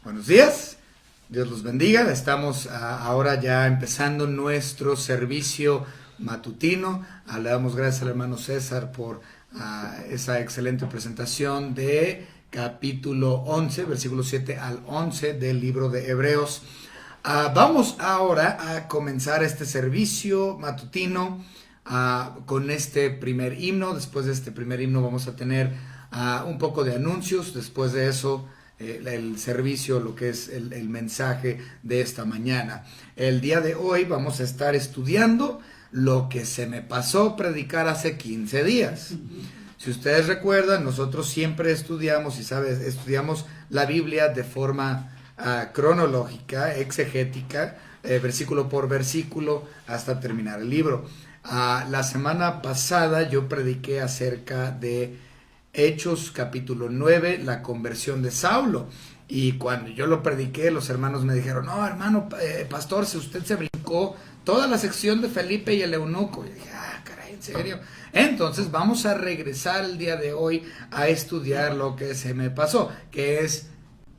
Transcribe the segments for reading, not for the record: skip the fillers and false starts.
Buenos días, Dios los bendiga. Estamos ahora ya empezando nuestro servicio matutino. Le damos gracias al hermano César por esa excelente presentación de capítulo 11, versículos 7 al 11 del libro de Hebreos. Vamos ahora a comenzar este servicio matutino con este primer himno. Después de este primer himno vamos a tener un poco de anuncios. Después de eso el servicio, lo que es el mensaje de esta mañana. El día de hoy vamos a estar estudiando lo que se me pasó predicar hace 15 días. Si ustedes recuerdan, nosotros siempre estudiamos, estudiamos la Biblia de forma cronológica, exegética, versículo por versículo, hasta terminar el libro. La semana pasada yo prediqué acerca de Hechos capítulo 9, la conversión de Saulo. Y cuando yo lo prediqué, los hermanos me dijeron: no, hermano, pastor, si usted se brincó toda la sección de Felipe y el eunuco. Y dije: caray, ¿en serio? Entonces vamos a regresar el día de hoy a estudiar lo que se me pasó, que es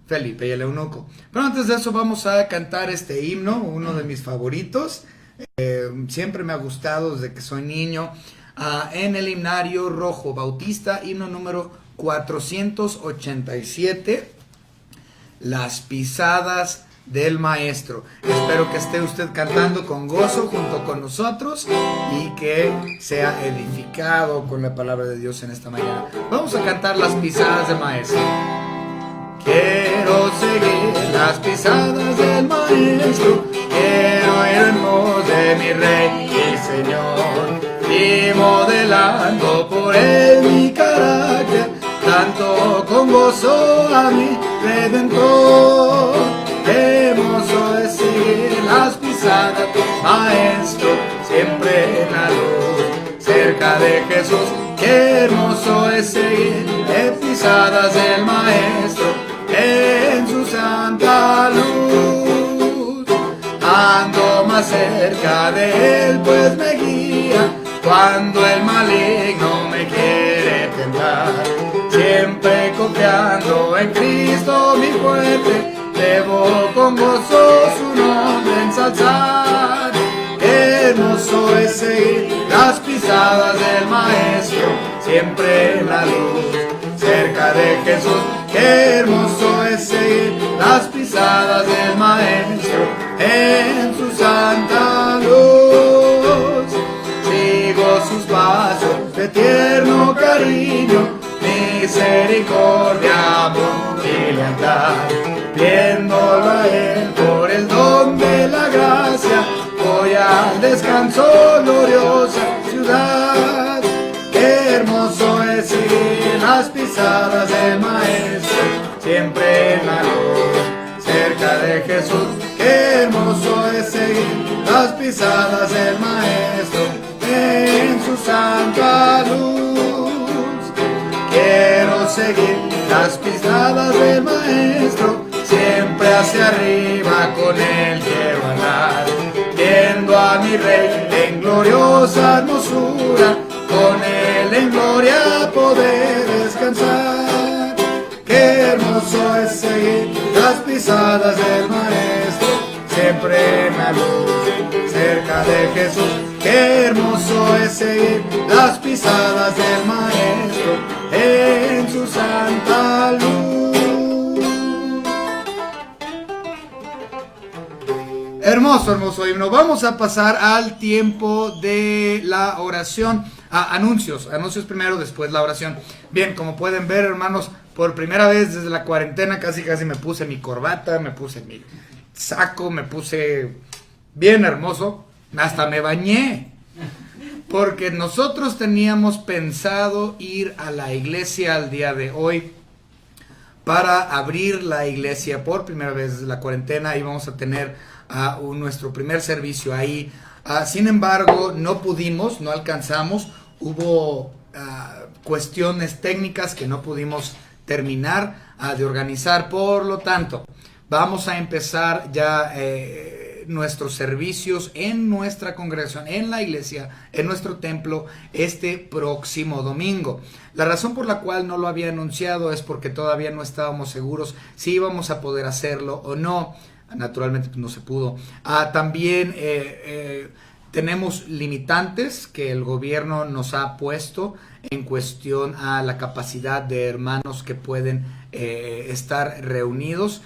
Felipe y el eunuco. Pero antes de eso vamos a cantar este himno, uno de mis favoritos. Siempre me ha gustado desde que soy niño. En el himnario rojo bautista, himno número 487, Las pisadas del maestro. Espero que esté usted cantando con gozo junto con nosotros y que sea edificado con la palabra de Dios en esta mañana. Vamos a cantar las pisadas del maestro. Quiero seguir las pisadas del maestro, quiero ir en pos de mi rey y señor, y modelando por él mi carácter, tanto con gozo a mi redentor. Qué hermoso es seguir las pisadas del maestro, siempre en la luz, cerca de Jesús. Qué hermoso es seguir las pisadas del maestro, en su santa luz. Ando más cerca de él, pues me guía cuando el maligno me quiere tentar. Siempre confiando en Cristo mi fuerte, debo con gozo su nombre ensalzar. Qué hermoso es seguir las pisadas del maestro, siempre en la luz, cerca de Jesús. Qué hermoso es seguir las pisadas del maestro, en su santa luz. Sigo sus pasos de tierno cariño, misericordia, amor y lealtad. Viéndolo a él por el don de la gracia, voy al descanso, gloriosa ciudad. Qué hermoso es seguir las pisadas del maestro, siempre en la luz, cerca de Jesús. Qué hermoso es seguir las pisadas del maestro, en su santa luz. Quiero seguir las pisadas del maestro, siempre hacia arriba con él quiero andar, viendo a mi rey en gloriosa hermosura, con él en gloria poder descansar. Qué hermoso es seguir las pisadas del maestro, siempre en la luz, cerca de Jesús. Qué hermoso es seguir las pisadas del maestro, en su santa luz. Hermoso, hermoso himno. Vamos a pasar al tiempo de la oración. Anuncios primero, después la oración. Bien, como pueden ver, hermanos, por primera vez desde la cuarentena casi me puse mi corbata, me puse mi saco, me puse bien hermoso, hasta me bañé, porque nosotros teníamos pensado ir a la iglesia al día de hoy para abrir la iglesia por primera vez desde la cuarentena, y vamos a tener nuestro primer servicio ahí. Sin embargo, no pudimos, no alcanzamos, hubo cuestiones técnicas que no pudimos terminar de organizar. Por lo tanto, vamos a empezar ya nuestros servicios en nuestra congregación, en la iglesia, en nuestro templo, este próximo domingo. La razón por la cual no lo había anunciado es porque todavía no estábamos seguros si íbamos a poder hacerlo o no. Naturalmente no se pudo. También tenemos limitantes que el gobierno nos ha puesto en cuestión a la capacidad de hermanos que pueden estar reunidos.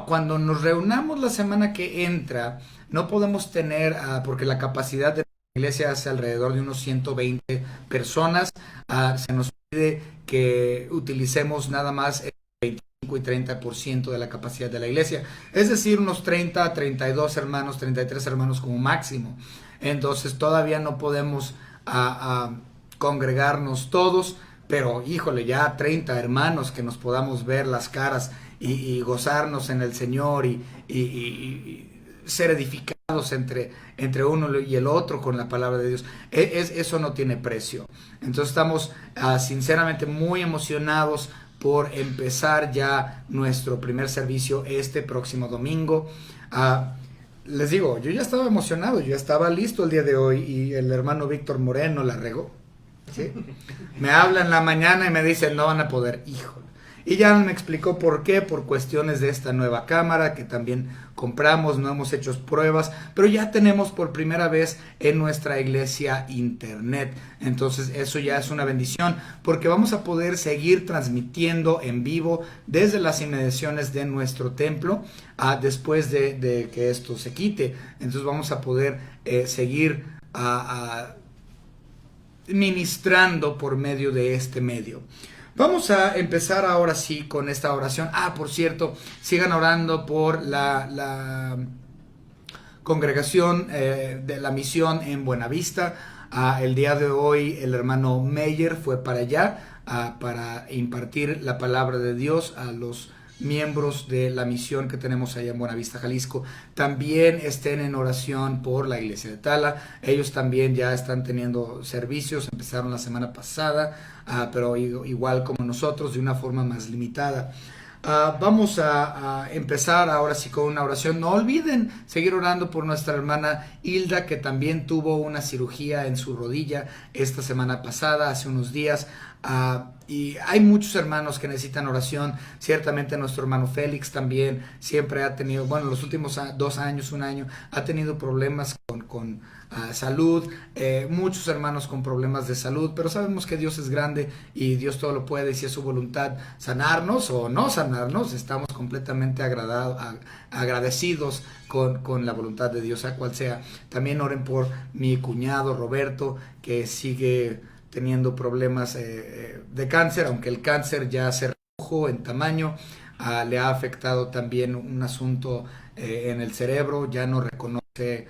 Cuando nos reunamos la semana que entra, no podemos tener, porque la capacidad de la iglesia es alrededor de unos 120 personas, se nos pide que utilicemos nada más el 25 y 30% de la capacidad de la iglesia, es decir, unos 30, 32 hermanos, 33 hermanos como máximo. Entonces todavía no podemos congregarnos todos, pero híjole, ya 30 hermanos que nos podamos ver las caras y gozarnos en el Señor y ser edificados entre uno y el otro con la palabra de Dios. Eso no tiene precio. Entonces estamos sinceramente muy emocionados por empezar ya nuestro primer servicio este próximo domingo. Les digo, yo ya estaba emocionado, yo ya estaba listo el día de hoy y el hermano Víctor Moreno la regó. ¿Sí? Me habla en la mañana y me dice, no van a poder, híjole. Y ya me explicó por qué, por cuestiones de esta nueva cámara que también compramos, no hemos hecho pruebas, pero ya tenemos por primera vez en nuestra iglesia internet. Entonces eso ya es una bendición porque vamos a poder seguir transmitiendo en vivo desde las inmediaciones de nuestro templo después de que esto se quite. Entonces vamos a poder seguir ministrando por medio de este medio. Vamos a empezar ahora sí con esta oración. Por cierto, sigan orando por la congregación de la misión en Buenavista. El día de hoy el hermano Meyer fue para allá para impartir la palabra de Dios a los miembros de la misión que tenemos allá en Buenavista, Jalisco. También estén en oración por la iglesia de Tala. Ellos también ya están teniendo servicios, empezaron la semana pasada, pero igual como nosotros, de una forma más limitada. Vamos a empezar ahora sí con una oración. No olviden seguir orando por nuestra hermana Hilda, que también tuvo una cirugía en su rodilla esta semana pasada, hace unos días. Y hay muchos hermanos que necesitan oración. Ciertamente nuestro hermano Félix también siempre ha tenido, bueno, los últimos 2 años, 1 año, ha tenido problemas con salud. Muchos hermanos con problemas de salud, pero sabemos que Dios es grande y Dios todo lo puede. Y si es su voluntad sanarnos o no sanarnos, estamos completamente agradecidos con la voluntad de Dios, sea cual sea. También oren por mi cuñado Roberto, que sigue teniendo problemas de cáncer, aunque el cáncer ya se redujo en tamaño. Le ha afectado también un asunto en el cerebro, ya no reconoce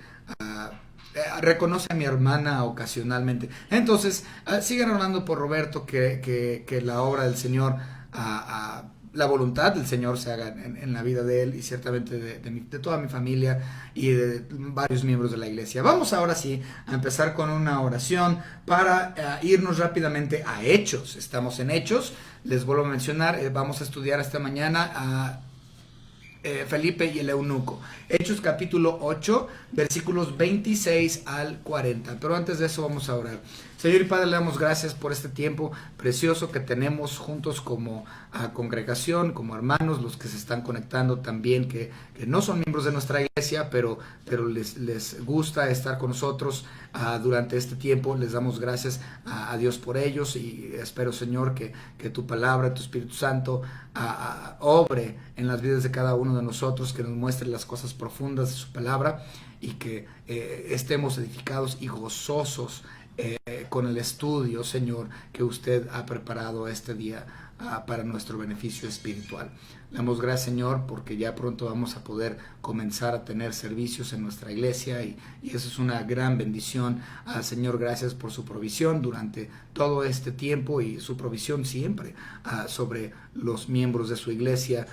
a mi hermana ocasionalmente. Entonces, sigan orando por Roberto, que la obra del Señor, la voluntad del Señor se haga en la vida de él y ciertamente de toda mi familia y de varios miembros de la iglesia. Vamos ahora sí a empezar con una oración para irnos rápidamente a Hechos. Estamos en Hechos, les vuelvo a mencionar, vamos a estudiar esta mañana a Felipe y el eunuco. Hechos capítulo 8, versículos 26 al 40. Pero antes de eso vamos a orar. Señor y Padre, le damos gracias por este tiempo precioso que tenemos juntos como congregación, como hermanos, los que se están conectando también, que no son miembros de nuestra iglesia, pero les gusta estar con nosotros durante este tiempo. Les damos gracias a Dios por ellos y espero, Señor, que tu palabra, tu Espíritu Santo obre en las vidas de cada uno de nosotros, que nos muestre las cosas profundas de su palabra y que estemos edificados y gozosos con el estudio, Señor, que usted ha preparado este día para nuestro beneficio espiritual. Le damos gracias, Señor, porque ya pronto vamos a poder comenzar a tener servicios en nuestra iglesia y eso es una gran bendición. Señor, gracias por su provisión durante todo este tiempo y su provisión siempre sobre los miembros de su iglesia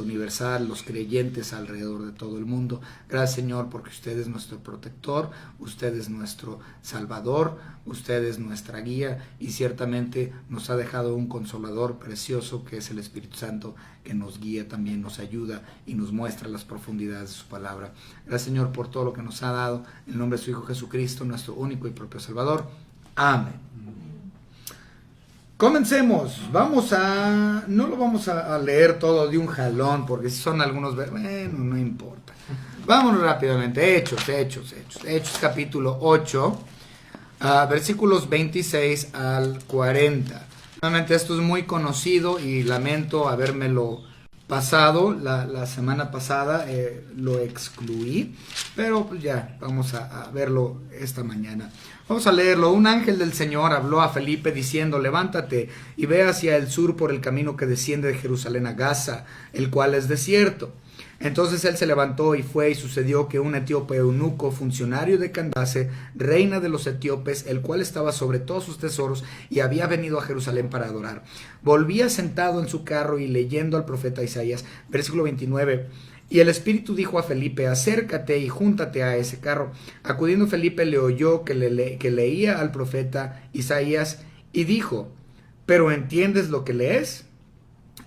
universal, los creyentes alrededor de todo el mundo. Gracias, Señor, porque usted es nuestro protector, usted es nuestro salvador, usted es nuestra guía y ciertamente nos ha dejado un consolador precioso que es el Espíritu Santo, que nos guía también, nos ayuda y nos muestra las profundidades de su palabra. Gracias, Señor, por todo lo que nos ha dado, en el nombre de su Hijo Jesucristo, nuestro único y propio Salvador. Amén. Comencemos. No lo vamos a leer todo de un jalón, porque si son algunos, bueno, no importa. Vámonos rápidamente. Hechos capítulo 8, versículos 26 al 40. Nuevamente esto es muy conocido y lamento habérmelo pasado. La semana pasada lo excluí, pero pues ya vamos a verlo esta mañana. Vamos a leerlo. Un ángel del Señor habló a Felipe diciendo: levántate y ve hacia el sur por el camino que desciende de Jerusalén a Gaza, el cual es desierto. Entonces él se levantó y fue, y sucedió que un etíope eunuco, funcionario de Candace, reina de los etíopes, el cual estaba sobre todos sus tesoros y había venido a Jerusalén para adorar, volvía sentado en su carro y leyendo al profeta Isaías. Versículo 29. Y el Espíritu dijo a Felipe: acércate y júntate a ese carro. Acudiendo Felipe le oyó que leía al profeta Isaías y dijo: ¿pero entiendes lo que lees?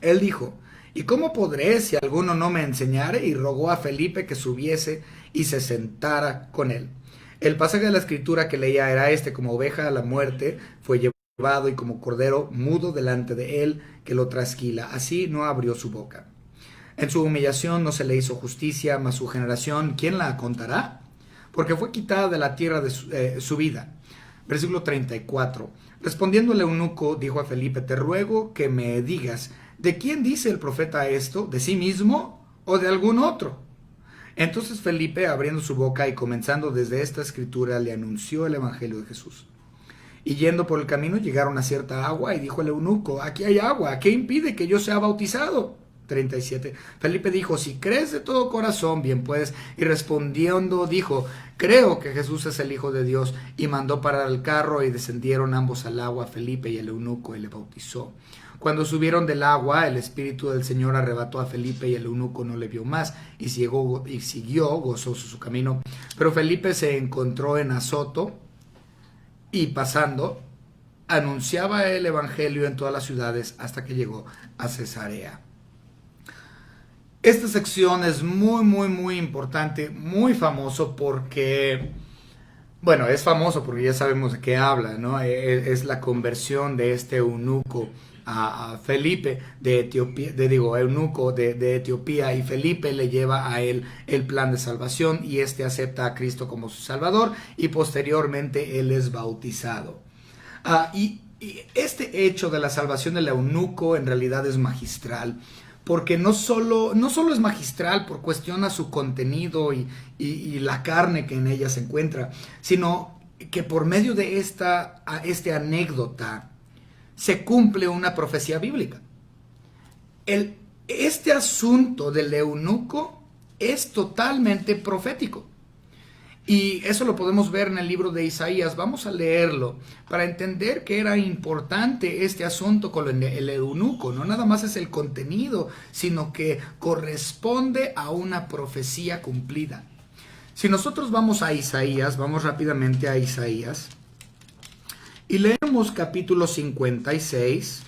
Él dijo: ¿y cómo podré si alguno no me enseñare? Y rogó a Felipe que subiese y se sentara con él. El pasaje de la escritura que leía era este: como oveja a la muerte fue llevado, y como cordero mudo delante de él que lo trasquila, así no abrió su boca. En su humillación no se le hizo justicia, mas su generación, ¿quién la contará? Porque fue quitada de la tierra de su vida. Versículo 34. Respondiendo el eunuco, dijo a Felipe: te ruego que me digas, ¿de quién dice el profeta esto? ¿De sí mismo o de algún otro? Entonces Felipe, abriendo su boca y comenzando desde esta escritura, le anunció el evangelio de Jesús. Y yendo por el camino llegaron a cierta agua, y dijo el eunuco: aquí hay agua, ¿qué impide que yo sea bautizado? 37. Felipe dijo: si crees de todo corazón, bien puedes. Y respondiendo dijo: creo que Jesús es el Hijo de Dios. Y mandó parar el carro, y descendieron ambos al agua, Felipe y el eunuco, y le bautizó. Cuando subieron del agua, el Espíritu del Señor arrebató a Felipe, y el eunuco no le vio más, y siguió gozoso su camino. Pero Felipe se encontró en Azoto, y pasando, anunciaba el evangelio en todas las ciudades hasta que llegó a Cesarea. Esta sección es muy importante, muy famoso porque, bueno, es famoso porque ya sabemos de qué habla, ¿no? Es la conversión de este eunuco a Felipe de Etiopía, eunuco de Etiopía, y Felipe le lleva a él el plan de salvación, y este acepta a Cristo como su Salvador, y posteriormente él es bautizado. Y este hecho de la salvación del eunuco en realidad es magistral, porque no solo es magistral por cuestión a su contenido y la carne que en ella se encuentra, sino que por medio de esta anécdota se cumple una profecía bíblica. Este asunto del eunuco es totalmente profético. Y eso lo podemos ver en el libro de Isaías. Vamos a leerlo para entender que era importante este asunto con el eunuco. No nada más es el contenido, sino que corresponde a una profecía cumplida. Si nosotros vamos a Isaías, vamos rápidamente a Isaías y leemos capítulo 56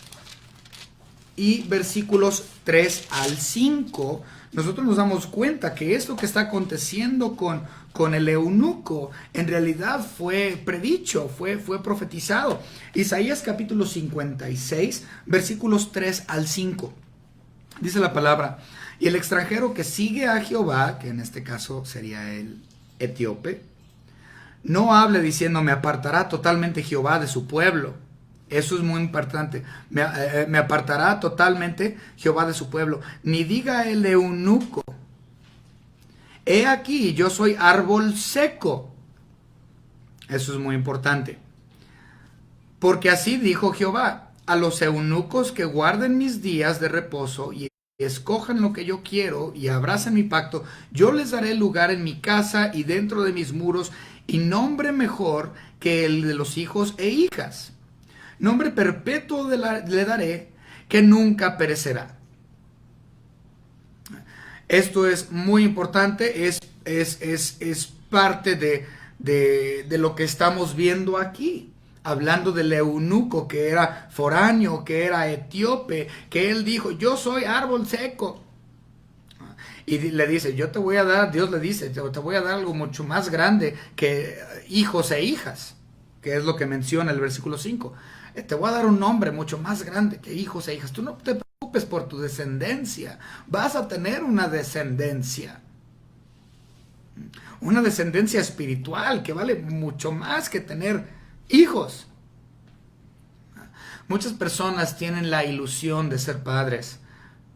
y versículos 3 al 5, nosotros nos damos cuenta que esto que está aconteciendo con el eunuco en realidad fue predicho, fue profetizado. Isaías capítulo 56, versículos 3 al 5. Dice la palabra: y el extranjero que sigue a Jehová, que en este caso sería el etíope, no hable diciendo: me apartará totalmente Jehová de su pueblo. Eso es muy importante. Me apartará totalmente Jehová de su pueblo. Ni diga el eunuco: he aquí, yo soy árbol seco. Eso es muy importante. Porque así dijo Jehová: a los eunucos que guarden mis días de reposo y escojan lo que yo quiero y abracen mi pacto, yo les daré lugar en mi casa y dentro de mis muros, y nombre mejor que el de los hijos e hijas. Nombre perpetuo le daré, que nunca perecerá. Esto es muy importante, es parte de lo que estamos viendo aquí. hablando del eunuco que era foráneo, que era etíope, que él dijo, yo soy árbol seco. Y le dice, yo te voy a dar, Dios le dice, te voy a dar algo mucho más grande que hijos e hijas, que es lo que menciona el versículo 5. Te voy a dar un nombre mucho más grande que hijos e hijas. Tú no te preocupes por tu descendencia, vas a tener una descendencia espiritual que vale mucho más que tener hijos. Muchas personas tienen la ilusión de ser padres,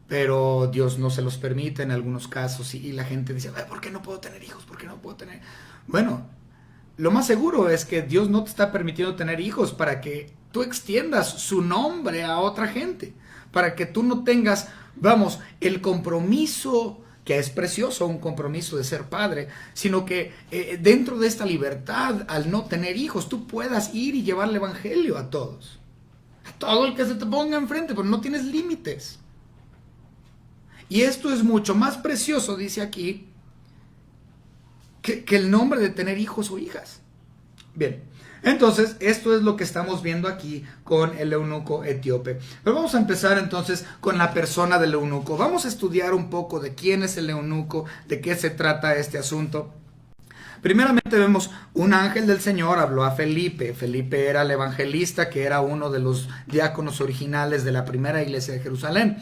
pero Dios no se los permite en algunos casos y la gente dice, ¿por qué no puedo tener hijos? ¿Por qué no puedo tener? Bueno, lo más seguro es que Dios no te está permitiendo tener hijos para que tú extiendas su nombre a otra gente, para que tú no tengas, el compromiso, que es precioso, un compromiso de ser padre, sino que dentro de esta libertad, al no tener hijos, tú puedas ir y llevar el evangelio a todos. A todo el que se te ponga enfrente, pero no tienes límites. Y esto es mucho más precioso, dice aquí, que el nombre de tener hijos o hijas. Bien, entonces esto es lo que estamos viendo aquí con el eunuco etíope. Pero vamos a empezar entonces con la persona del eunuco. Vamos a estudiar un poco de quién es el eunuco, de qué se trata este asunto. Primeramente vemos un ángel del Señor habló a Felipe. Felipe era el evangelista, que era uno de los diáconos originales de la primera iglesia de Jerusalén.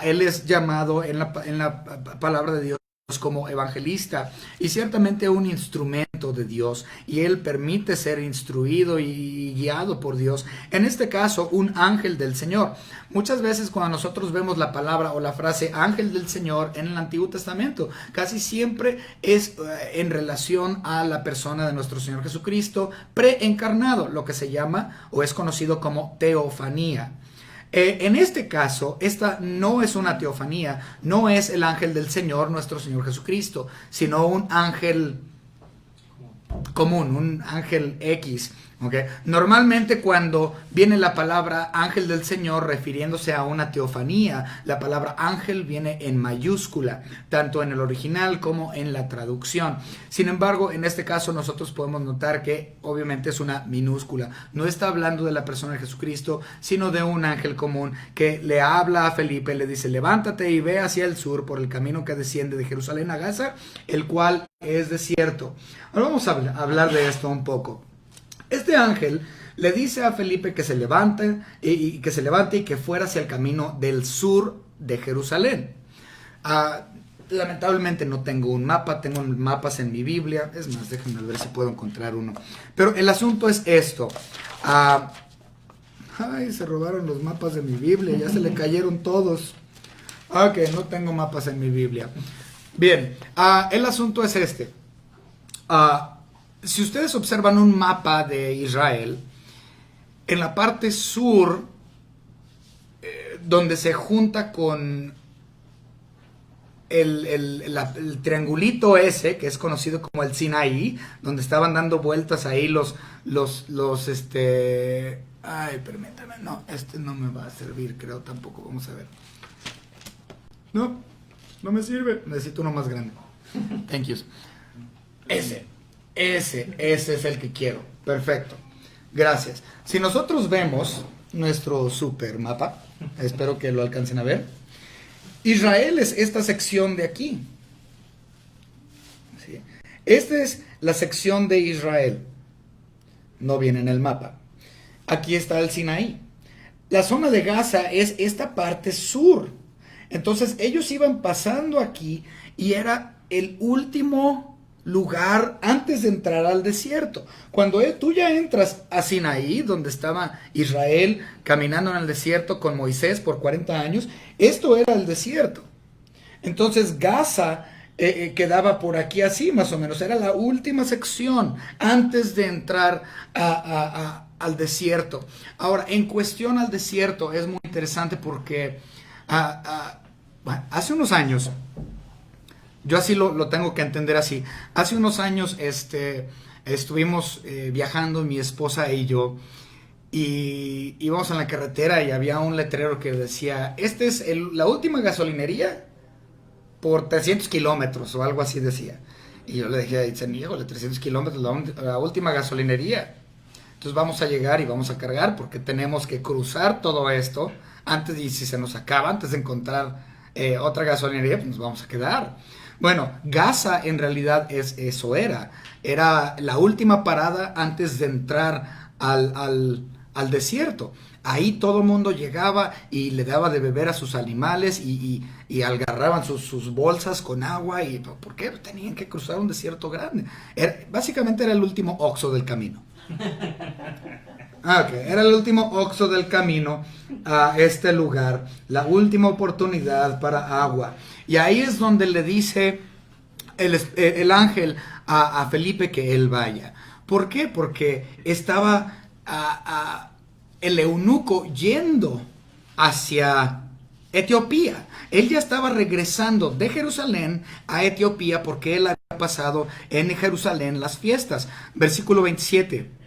Él es llamado en la palabra de Dios como evangelista y ciertamente un instrumento de Dios, y él permite ser instruido y guiado por Dios. En este caso, un ángel del Señor. Muchas veces cuando nosotros vemos la palabra o la frase ángel del Señor en el Antiguo Testamento, casi siempre es en relación a la persona de nuestro Señor Jesucristo preencarnado, lo que se llama o es conocido como teofanía. En este caso, esta no es una teofanía, no es el ángel del Señor, nuestro Señor Jesucristo, sino un ángel común, un ángel X. ¿Okay? Normalmente cuando viene la palabra ángel del Señor refiriéndose a una teofanía, la palabra ángel viene en mayúscula, tanto en el original como en la traducción. Sin embargo, en este caso nosotros podemos notar que obviamente es una minúscula. No está hablando de la persona de Jesucristo, sino de un ángel común que le habla a Felipe, le dice, levántate y ve hacia el sur por el camino que desciende de Jerusalén a Gaza, el cual es desierto. Ahora vamos a hablar de esto un poco. Este ángel le dice a Felipe que se levante y que fuera hacia el camino del sur de Jerusalén. Lamentablemente no tengo un mapa, tengo mapas en mi Biblia. Es más, déjenme ver si puedo encontrar uno. Pero el asunto es esto. Se robaron los mapas de mi Biblia, ya se le cayeron todos. Ok, no tengo mapas en mi Biblia. Bien, el asunto es este. Si ustedes observan un mapa de Israel, en la parte sur, donde se junta con el triangulito ese, que es conocido como el Sinaí, donde estaban dando vueltas ahí permítame, no, este no me va a servir, creo tampoco, vamos a ver. No me sirve, necesito uno más grande. Thank you. Ese es el que quiero. Perfecto. Gracias. Si nosotros vemos nuestro super mapa, espero que lo alcancen a ver. Israel es esta sección de aquí. ¿Sí? Esta es la sección de Israel. No viene en el mapa. Aquí está el Sinaí. La zona de Gaza es esta parte sur. Entonces ellos iban pasando aquí y era el último lugar antes de entrar al desierto. Cuando tú ya entras a Sinaí, donde estaba Israel caminando en el desierto con Moisés por 40 años, esto era el desierto. Entonces Gaza quedaba por aquí así, más o menos. Era la última sección antes de entrar al desierto. Ahora, en cuestión al desierto, es muy interesante porque hace unos años, yo así lo tengo que entender así. Hace unos años estuvimos viajando mi esposa y yo, y íbamos en la carretera y había un letrero que decía, esta es la última gasolinería por 300 kilómetros o algo así decía. Y yo le dije a Itzani, híjole, 300 kilómetros, la última gasolinería. Entonces vamos a llegar y vamos a cargar porque tenemos que cruzar todo esto antes, y si se nos acaba, antes de encontrar otra gasolinería, pues nos vamos a quedar. Bueno, Gaza en realidad eso era la última parada antes de entrar al desierto. Ahí todo el mundo llegaba y le daba de beber a sus animales y agarraban sus bolsas con agua. ¿Y por qué? Tenían que cruzar un desierto grande. Básicamente era el último Oxxo del camino. Okay. Era el último Oxxo del camino a este lugar, la última oportunidad para agua. Y ahí es donde le dice el ángel a Felipe que él vaya. ¿Por qué? Porque estaba el eunuco yendo hacia Etiopía. Él ya estaba regresando de Jerusalén a Etiopía porque él había pasado en Jerusalén las fiestas. Versículo 27.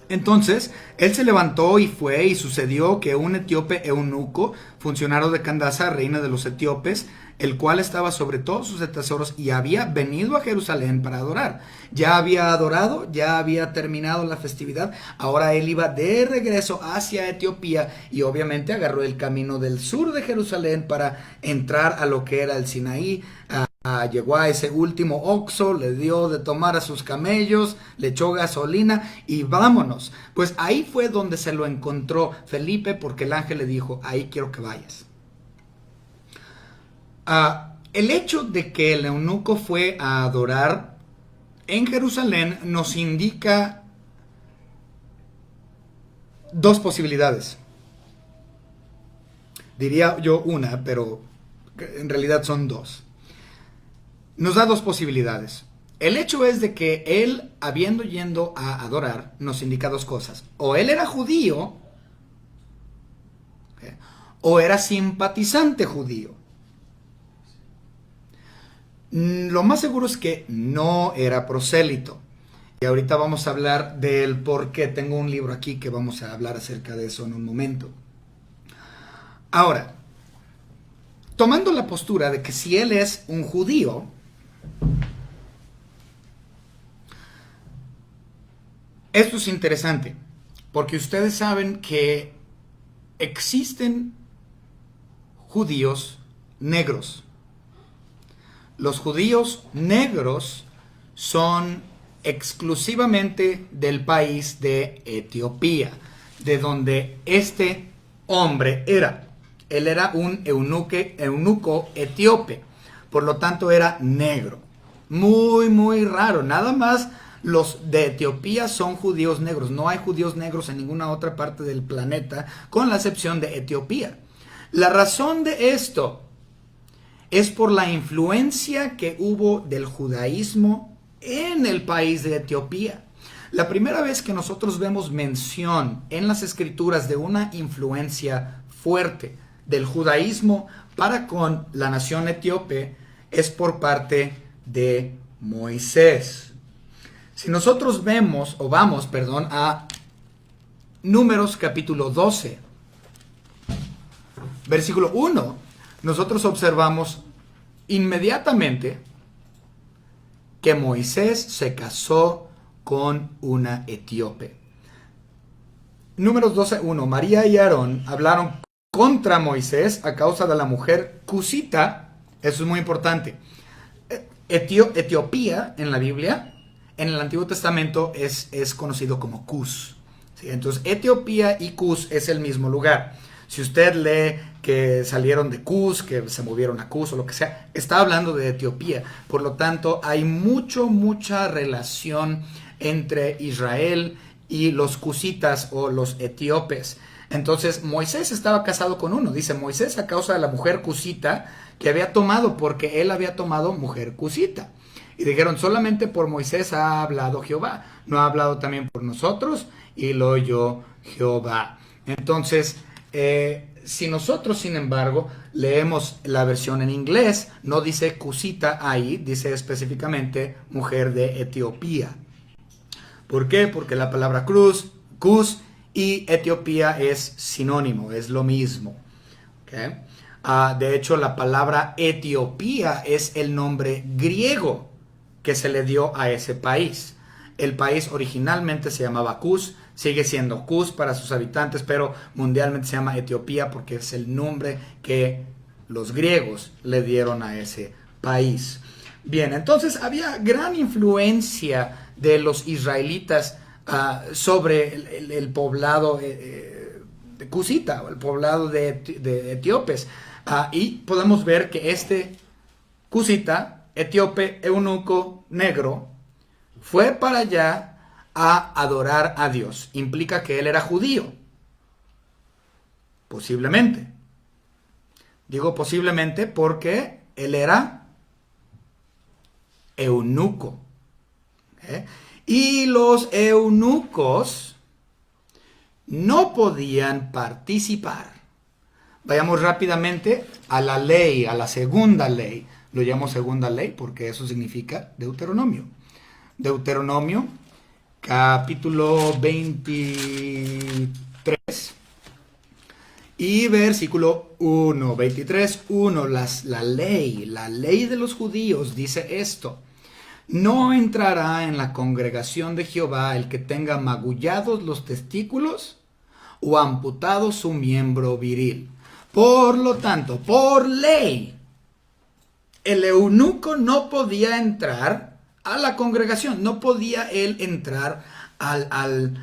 Entonces, él se levantó y fue, y sucedió que un etíope eunuco, funcionario de Candaza, reina de los etíopes, el cual estaba sobre todos sus tesoros y había venido a Jerusalén para adorar. Ya había adorado, ya había terminado la festividad, ahora él iba de regreso hacia Etiopía y obviamente agarró el camino del sur de Jerusalén para entrar a lo que era el Sinaí. Llegó a ese último Oxxo, le dio de tomar a sus camellos, le echó gasolina y vámonos. Pues ahí fue donde se lo encontró Felipe, porque el ángel le dijo, ahí quiero que vayas. El hecho de que el eunuco fue a adorar en Jerusalén nos indica dos posibilidades. Diría yo una, pero en realidad son dos. Nos da dos posibilidades. El hecho es de que él, habiendo yendo a adorar, nos indica dos cosas. O él era judío, o era simpatizante judío. Lo más seguro es que no era prosélito. Y ahorita vamos a hablar del por qué. Tengo un libro aquí que vamos a hablar acerca de eso en un momento. Ahora, tomando la postura de que si él es un judío, esto es interesante, porque ustedes saben que existen judíos negros. Los judíos negros son exclusivamente del país de Etiopía, de donde este hombre era. Él era un eunuco etíope, por lo tanto era negro. Muy, muy raro. Nada más los de Etiopía son judíos negros. No hay judíos negros en ninguna otra parte del planeta, con la excepción de Etiopía. La razón de esto es por la influencia que hubo del judaísmo en el país de Etiopía. La primera vez que nosotros vemos mención en las escrituras de una influencia fuerte del judaísmo para con la nación etíope es por parte de Moisés. Si nosotros vamos a Números capítulo 12, versículo 1, nosotros observamos inmediatamente que Moisés se casó con una etíope. Números 12:1. María y Aarón hablaron contra Moisés a causa de la mujer cusita. Eso es muy importante. Etiopía en la Biblia, en el Antiguo Testamento, es conocido como Cus. ¿Sí? Entonces, Etiopía y Cus es el mismo lugar. Si usted lee que salieron de Cus, que se movieron a Cus o lo que sea, está hablando de Etiopía. Por lo tanto, hay mucha relación entre Israel y los cusitas o los etíopes. Entonces, Moisés estaba casado con uno. Dice Moisés a causa de la mujer cusita que había tomado, porque él había tomado mujer cusita. Y dijeron, solamente por Moisés ha hablado Jehová. ¿No ha hablado también por nosotros? Y lo oyó Jehová. Entonces, si nosotros, sin embargo, leemos la versión en inglés, no dice cusita ahí, dice específicamente mujer de Etiopía. ¿Por qué? Porque la palabra Cus y Etiopía es sinónimo, es lo mismo. ¿Okay? De hecho, la palabra Etiopía es el nombre griego que se le dio a ese país. El país originalmente se llamaba Cus, sigue siendo Cus para sus habitantes, pero mundialmente se llama Etiopía porque es el nombre que los griegos le dieron a ese país. Bien, entonces había gran influencia de los israelitas sobre el poblado de Cusita, o el poblado de etíopes. Y podemos ver que este Cusita, etíope, eunuco, negro, fue para allá a adorar a Dios. Implica que él era judío. Posiblemente. Digo posiblemente porque él era eunuco. Y los eunucos no podían participar. Vayamos rápidamente a la ley, a la segunda ley. Lo llamo segunda ley porque eso significa Deuteronomio. Deuteronomio, capítulo 23 y versículo 1. 23, 1. La ley de los judíos dice esto. No entrará en la congregación de Jehová el que tenga magullados los testículos o amputado su miembro viril. Por lo tanto, por ley, el eunuco no podía entrar a la congregación, no podía él entrar al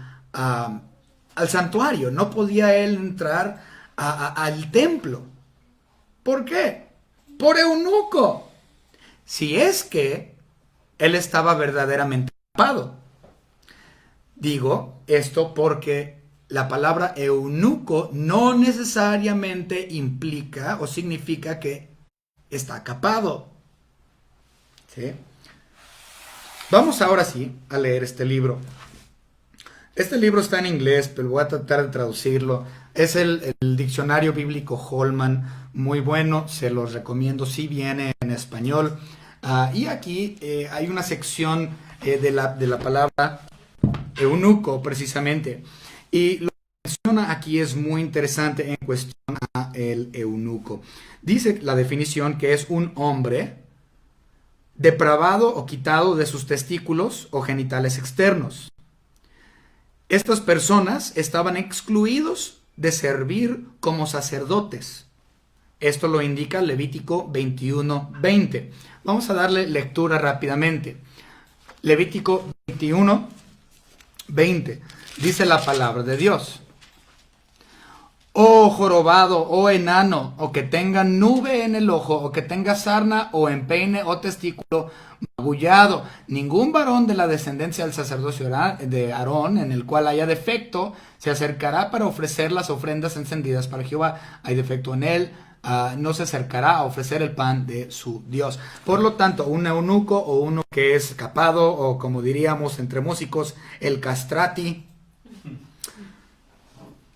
santuario, no podía él entrar al templo. ¿Por qué? Por eunuco. Si es que él estaba verdaderamente ocupado. Digo esto porque la palabra eunuco no necesariamente implica o significa que está capado. ¿Sí? Vamos ahora sí a leer este libro. Este libro está en inglés, pero voy a tratar de traducirlo. Es el diccionario bíblico Holman, muy bueno, se los recomiendo si viene en español. Y aquí hay una sección de la palabra eunuco, precisamente. Y lo que menciona aquí es muy interesante en cuestión a el eunuco. Dice la definición que es un hombre depravado o quitado de sus testículos o genitales externos. Estas personas estaban excluidos de servir como sacerdotes. Esto lo indica Levítico 21:20. Vamos a darle lectura rápidamente. Levítico 21:20. Dice la palabra de Dios. Oh jorobado, oh enano, o que tenga nube en el ojo, o que tenga sarna, o empeine, o testículo magullado. Ningún varón de la descendencia del sacerdocio de Aarón, en el cual haya defecto, se acercará para ofrecer las ofrendas encendidas para Jehová. Hay defecto en él, no se acercará a ofrecer el pan de su Dios. Por lo tanto, un eunuco o uno que es capado, o como diríamos entre músicos, el castrati,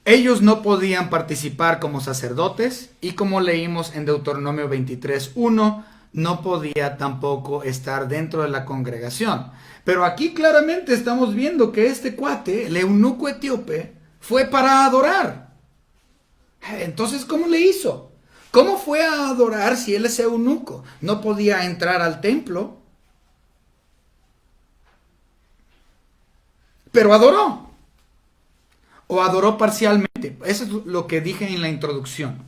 ellos no podían participar como sacerdotes y como leímos en Deuteronomio 23:1, no podía tampoco estar dentro de la congregación. Pero aquí claramente estamos viendo que este cuate, el eunuco etíope, fue para adorar. Entonces, ¿cómo le hizo? ¿Cómo fue a adorar si él es eunuco? No podía entrar al templo, pero adoró. O adoró parcialmente. Eso es lo que dije en la introducción.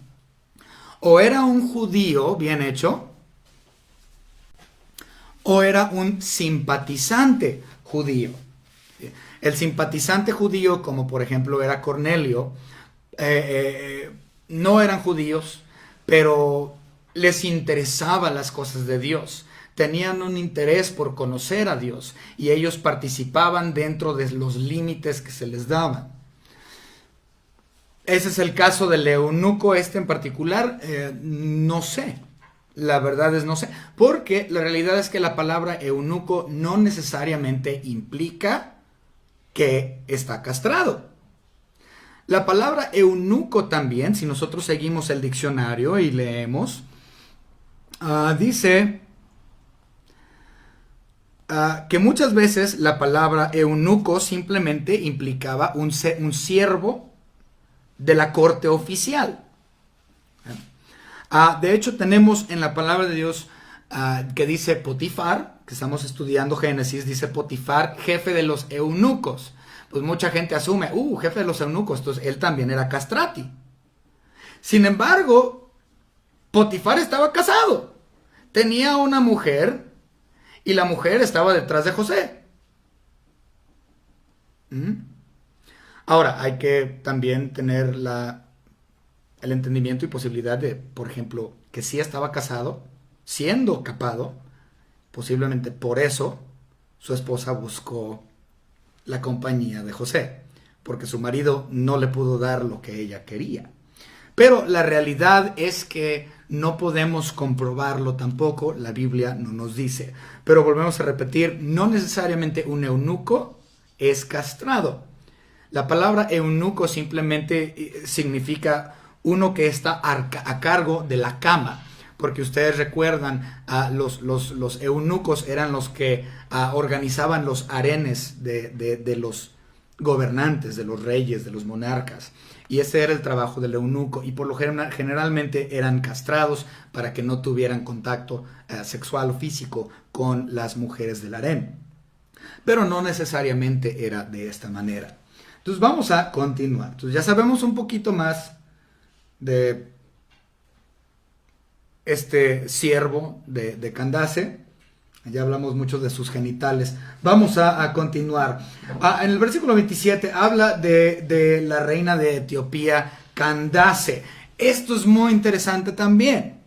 O era un judío bien hecho, o era un simpatizante judío. El simpatizante judío, como por ejemplo era Cornelio, no eran judíos, pero les interesaban las cosas de Dios. Tenían un interés por conocer a Dios y ellos participaban dentro de los límites que se les daban. Ese es el caso del eunuco en particular. No sé, la verdad es no sé, porque la realidad es que la palabra eunuco no necesariamente implica que está castrado. La palabra eunuco también, si nosotros seguimos el diccionario y leemos, dice que muchas veces la palabra eunuco simplemente implicaba un siervo de la corte oficial. De hecho, tenemos en la palabra de Dios que dice Potifar, que estamos estudiando Génesis, dice Potifar, jefe de los eunucos. pues mucha gente asume, jefe de los eunucos, entonces él también era castrati. Sin embargo, Potifar estaba casado, tenía una mujer y la mujer estaba detrás de José. Ahora, hay que también tener el entendimiento y posibilidad de, por ejemplo, que sí estaba casado, siendo capado, posiblemente por eso su esposa buscó la compañía de José, porque su marido no le pudo dar lo que ella quería. Pero la realidad es que no podemos comprobarlo tampoco, la Biblia no nos dice. Pero volvemos a repetir, no necesariamente un eunuco es castrado. La palabra eunuco simplemente significa uno que está a cargo de la cama, porque ustedes recuerdan, los eunucos eran los que organizaban los harenes de los gobernantes, de los reyes, de los monarcas, y ese era el trabajo del eunuco, y por lo general, generalmente eran castrados para que no tuvieran contacto sexual o físico con las mujeres del harén, pero no necesariamente era de esta manera. Entonces vamos a continuar. Entonces ya sabemos un poquito más de este siervo de Candace. Ya hablamos mucho de sus genitales. Vamos a continuar. En el versículo 27 habla de la reina de Etiopía, Candace. Esto es muy interesante también.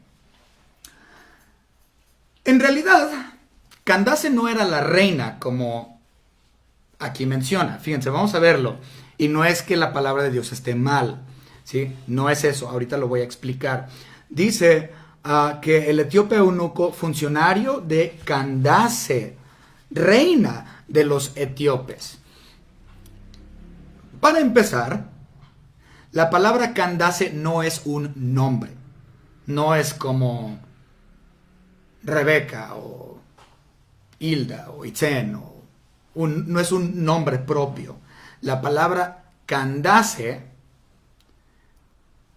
En realidad, Candace no era la reina como aquí menciona. Fíjense, vamos a verlo. Y no es que la palabra de Dios esté mal, ¿sí? No es eso, ahorita lo voy a explicar. Dice que el etíope eunuco, funcionario de Candace, reina de los etíopes. Para empezar, la palabra Candace no es un nombre. No es como Rebeca o Hilda o Itzen, no es un nombre propio. La palabra Candace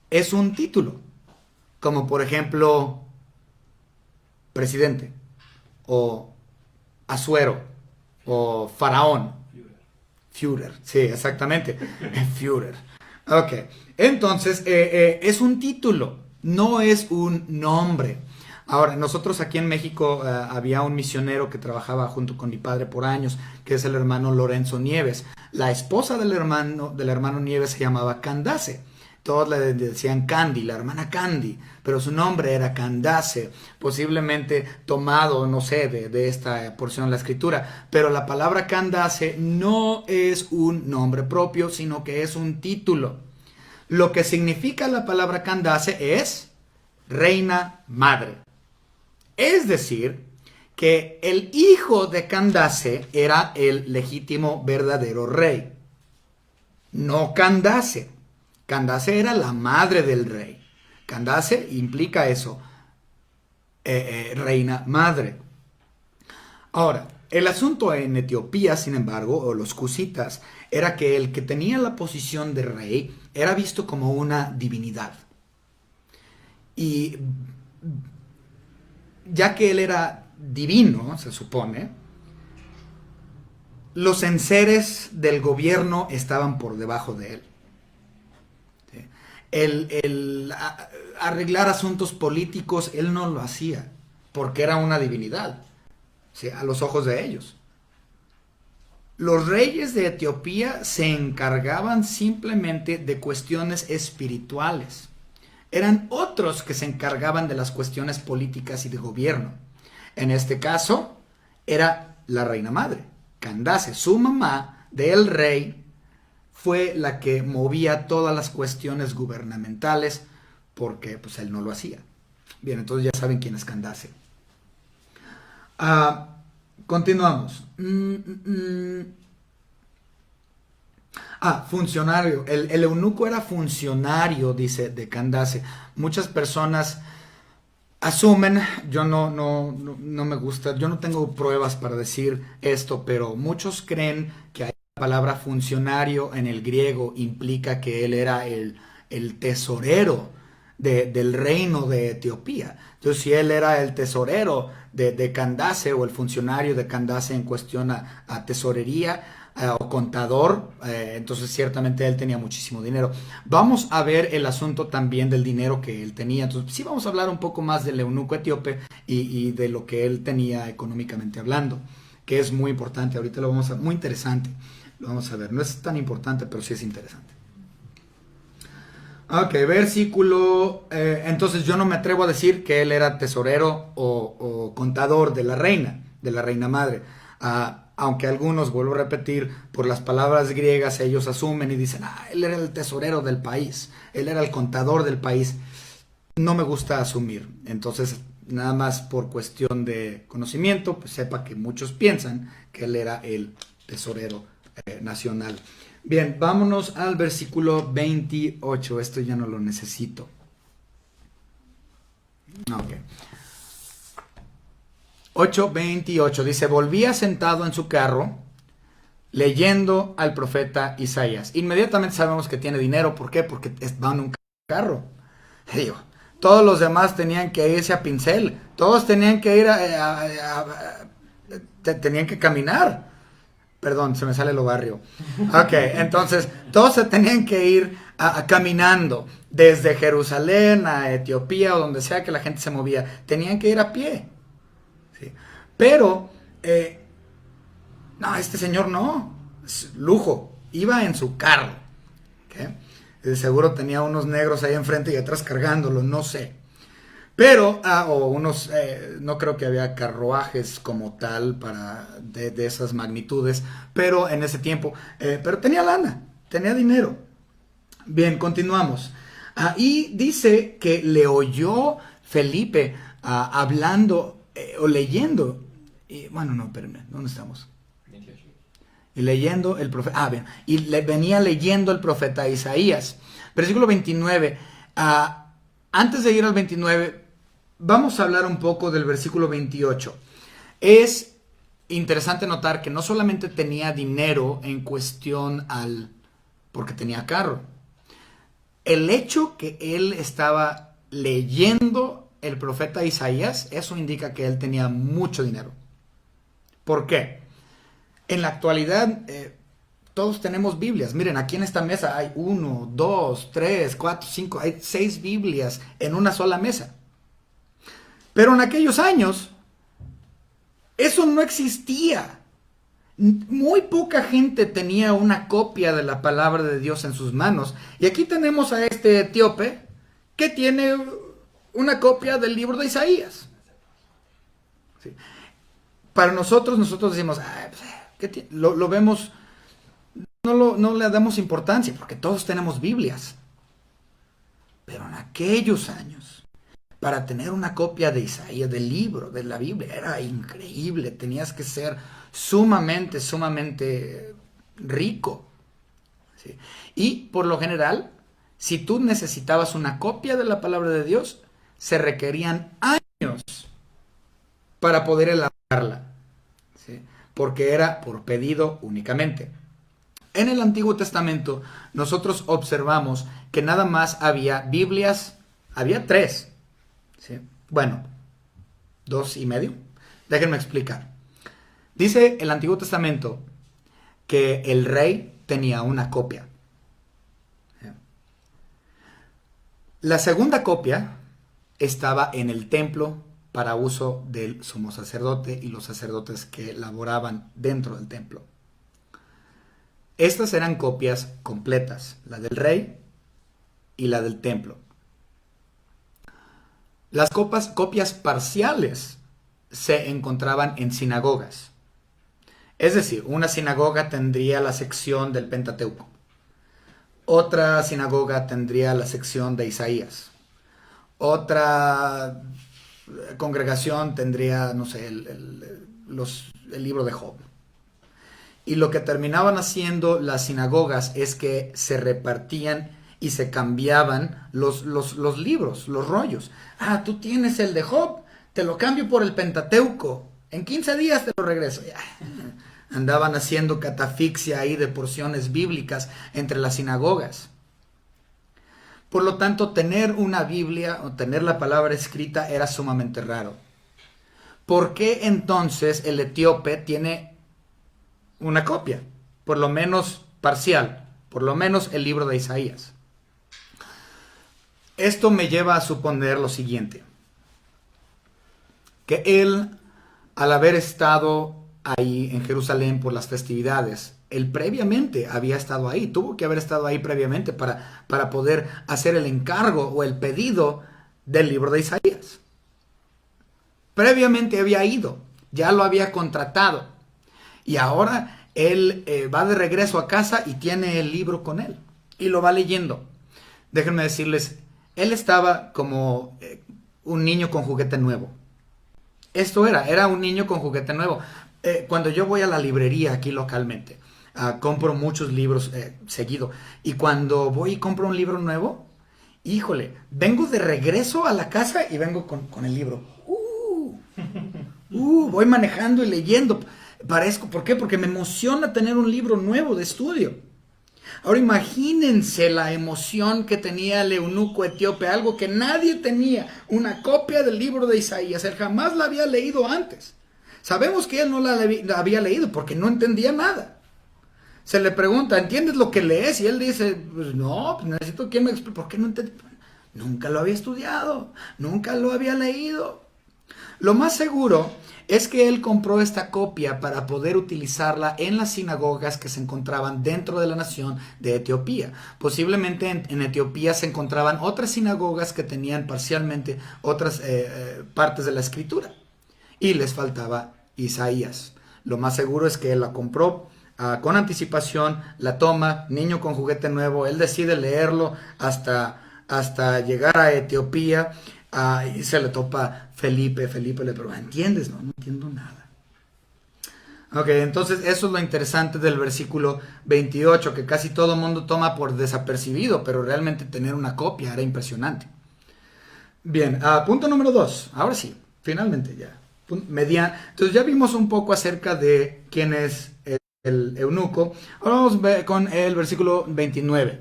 es un título, como por ejemplo presidente, o Asuero, o faraón. Führer, sí, exactamente. Führer. Ok, entonces es un título, no es un nombre. Ahora, nosotros aquí en México había un misionero que trabajaba junto con mi padre por años, que es el hermano Lorenzo Nieves. La esposa del hermano Nieves se llamaba Candace. Todos le decían Candy, la hermana Candy, pero su nombre era Candace, posiblemente tomado, no sé, de esta porción de la escritura. Pero la palabra Candace no es un nombre propio, sino que es un título. Lo que significa la palabra Candace es reina madre. Es decir, que el hijo de Candace era el legítimo verdadero rey, no Candace. Candace era la madre del rey. Candace implica eso, reina madre. Ahora, el asunto en Etiopía, sin embargo, o los cusitas, era que el que tenía la posición de rey era visto como una divinidad. Y ya que él era divino, se supone, los enseres del gobierno estaban por debajo de él. El arreglar asuntos políticos, él no lo hacía, porque era una divinidad, ¿sí?, a los ojos de ellos. Los reyes de Etiopía se encargaban simplemente de cuestiones espirituales. Eran otros que se encargaban de las cuestiones políticas y de gobierno. En este caso, era la reina madre, Candace, su mamá del rey, fue la que movía todas las cuestiones gubernamentales, porque pues él no lo hacía. Bien, entonces ya saben quién es Candace. Continuamos. Funcionario. El eunuco era funcionario, dice, de Candace. Muchas personas asumen, yo no me gusta, yo no tengo pruebas para decir esto, pero muchos creen que la palabra funcionario en el griego implica que él era el tesorero del reino de Etiopía. Entonces, si él era el tesorero de Candace, o el funcionario de Candace en cuestión a tesorería, o contador, entonces ciertamente él tenía muchísimo dinero. Vamos a ver el asunto también del dinero que él tenía. Entonces sí vamos a hablar un poco más del eunuco etíope y de lo que él tenía económicamente hablando, que es muy importante. Ahorita lo vamos a, muy interesante, lo vamos a ver. No es tan importante, pero sí es interesante. Ok, versículo. Entonces yo no me atrevo a decir que él era tesorero o contador de la reina madre. Aunque algunos, vuelvo a repetir, por las palabras griegas ellos asumen y dicen, él era el tesorero del país, él era el contador del país. No me gusta asumir. Entonces, nada más por cuestión de conocimiento, pues sepa que muchos piensan que él era el tesorero nacional. Bien, vámonos al versículo 28. Esto ya no lo necesito. Ok. 8:28 dice, volvía sentado en su carro leyendo al profeta Isaías. Inmediatamente sabemos que tiene dinero. ¿Por qué? Porque va en un carro. Digo, todos los demás tenían que irse a pincel. Todos tenían que ir tenían que caminar. Perdón, se me sale lo barrio. Ok, entonces todos se tenían que ir caminando desde Jerusalén a Etiopía o donde sea que la gente se movía. Tenían que ir a pie. ¿Sí? Pero, no, este señor no. Es lujo. Iba en su carro. ¿Okay? De seguro tenía unos negros ahí enfrente y atrás cargándolo, no sé. Pero, o unos, no creo que había carruajes como tal de esas magnitudes, pero en ese tiempo, pero tenía lana, tenía dinero. Bien, continuamos. Y dice que le oyó Felipe hablando o leyendo, bueno, no, espérenme, ¿dónde estamos? 28. Y leyendo el profeta, bien, y venía leyendo el profeta Isaías. Versículo 29, antes de ir al 29, vamos a hablar un poco del versículo 28. Es interesante notar que no solamente tenía dinero en cuestión porque tenía carro. El hecho que él estaba leyendo el profeta Isaías, eso indica que él tenía mucho dinero. ¿Por qué? En la actualidad, todos tenemos Biblias. Miren, aquí en esta mesa hay 1, 2, 3, 4, 5, hay 6 Biblias en una sola mesa. Pero en aquellos años, eso no existía. Muy poca gente tenía una copia de la palabra de Dios en sus manos. Y aquí tenemos a este etíope que tiene una copia del libro de Isaías. Sí. Para nosotros decimos, lo vemos, no le damos importancia, porque todos tenemos Biblias. Pero en aquellos años, para tener una copia de Isaías, del libro, de la Biblia, era increíble. Tenías que ser sumamente rico. ¿Sí? Y por lo general, si tú necesitabas una copia de la palabra de Dios, se requerían años para poder elaborarla. ¿Sí? Porque era por pedido únicamente. En el Antiguo Testamento, nosotros observamos que nada más había Biblias, había 3. ¿Sí? Bueno, 2.5. Déjenme explicar. Dice el Antiguo Testamento que el rey tenía una copia. ¿Sí? La segunda copia estaba en el templo para uso del sumo sacerdote y los sacerdotes que laboraban dentro del templo. Estas eran copias completas, la del rey y la del templo. Las copias parciales se encontraban en sinagogas. Es decir, una sinagoga tendría la sección del Pentateuco. Otra sinagoga tendría la sección de Isaías. Otra congregación tendría, no sé, el libro de Job. Y lo que terminaban haciendo las sinagogas es que se repartían y se cambiaban los libros, los rollos. Tú tienes el de Job, te lo cambio por el Pentateuco. En 15 días te lo regreso. Andaban haciendo catafixia ahí de porciones bíblicas entre las sinagogas. Por lo tanto, tener una Biblia o tener la palabra escrita era sumamente raro. ¿Por qué entonces el etíope tiene una copia? por lo menos parcial, por lo menos el libro de Isaías. Esto me lleva a suponer lo siguiente, que él, al haber estado ahí en Jerusalén por las festividades, él previamente había estado ahí, tuvo que haber estado ahí previamente para poder hacer el encargo o el pedido del libro de Isaías. Previamente había ido, ya lo había contratado y ahora él va de regreso a casa y tiene el libro con él y lo va leyendo. Déjenme decirles, él estaba como un niño con juguete nuevo. Esto era un niño con juguete nuevo. Cuando yo voy a la librería aquí localmente, compro muchos libros seguido. Y cuando voy y compro un libro nuevo, híjole, vengo de regreso a la casa y vengo con el libro. Voy manejando y leyendo. ¿Por qué? Porque me emociona tener un libro nuevo de estudio. Ahora imagínense la emoción que tenía el eunuco etíope, algo que nadie tenía, una copia del libro de Isaías. Él jamás la había leído antes. Sabemos que él no la había leído porque no entendía nada. Se le pregunta, ¿entiendes lo que lees? Y él dice, pues no, pues necesito que me explique. ¿Por qué no entendí? Nunca lo había estudiado, nunca lo había leído. Lo más seguro es que él compró esta copia para poder utilizarla en las sinagogas que se encontraban dentro de la nación de Etiopía. Posiblemente en Etiopía se encontraban otras sinagogas que tenían parcialmente otras partes de la escritura y les faltaba Isaías. Lo más seguro es que él la compró con anticipación, la toma, niño con juguete nuevo, él decide leerlo hasta llegar a Etiopía. Y se le topa Felipe le pregunta, ¿entiendes? No entiendo nada. Ok, entonces eso es lo interesante del versículo 28, que casi todo el mundo toma por desapercibido, pero realmente tener una copia era impresionante. Bien, punto número 2, ahora sí, finalmente ya. Entonces ya vimos un poco acerca de quién es el eunuco. Ahora vamos con el versículo 29.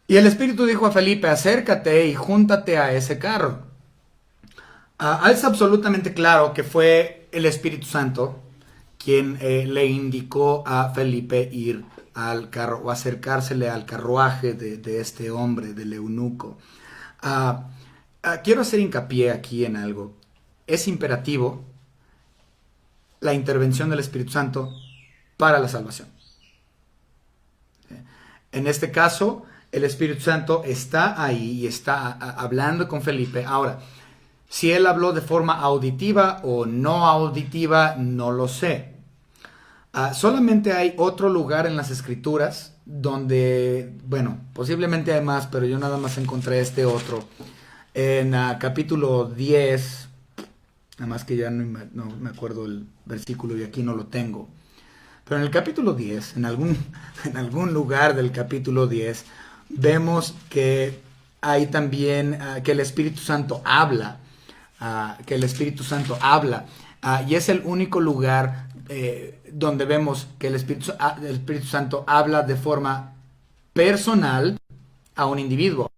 Y el Espíritu dijo a Felipe, acércate y júntate a ese carro. Es absolutamente claro que fue el Espíritu Santo quien le indicó a Felipe ir al carro o acercársele al carruaje de este hombre, del eunuco. Quiero hacer hincapié aquí en algo. Es imperativo la intervención del Espíritu Santo para la salvación. En este caso, el Espíritu Santo está ahí y está hablando con Felipe. Ahora, si él habló de forma auditiva o no auditiva, no lo sé. Solamente hay otro lugar en las Escrituras donde, bueno, posiblemente hay más, pero yo nada más encontré este otro. En capítulo 10, nada más que ya no me acuerdo el versículo y aquí no lo tengo. Pero en el capítulo 10, en algún lugar del capítulo 10, vemos que hay también que el Espíritu Santo habla, y es el único lugar donde vemos que el Espíritu Santo habla de forma personal a un individuo.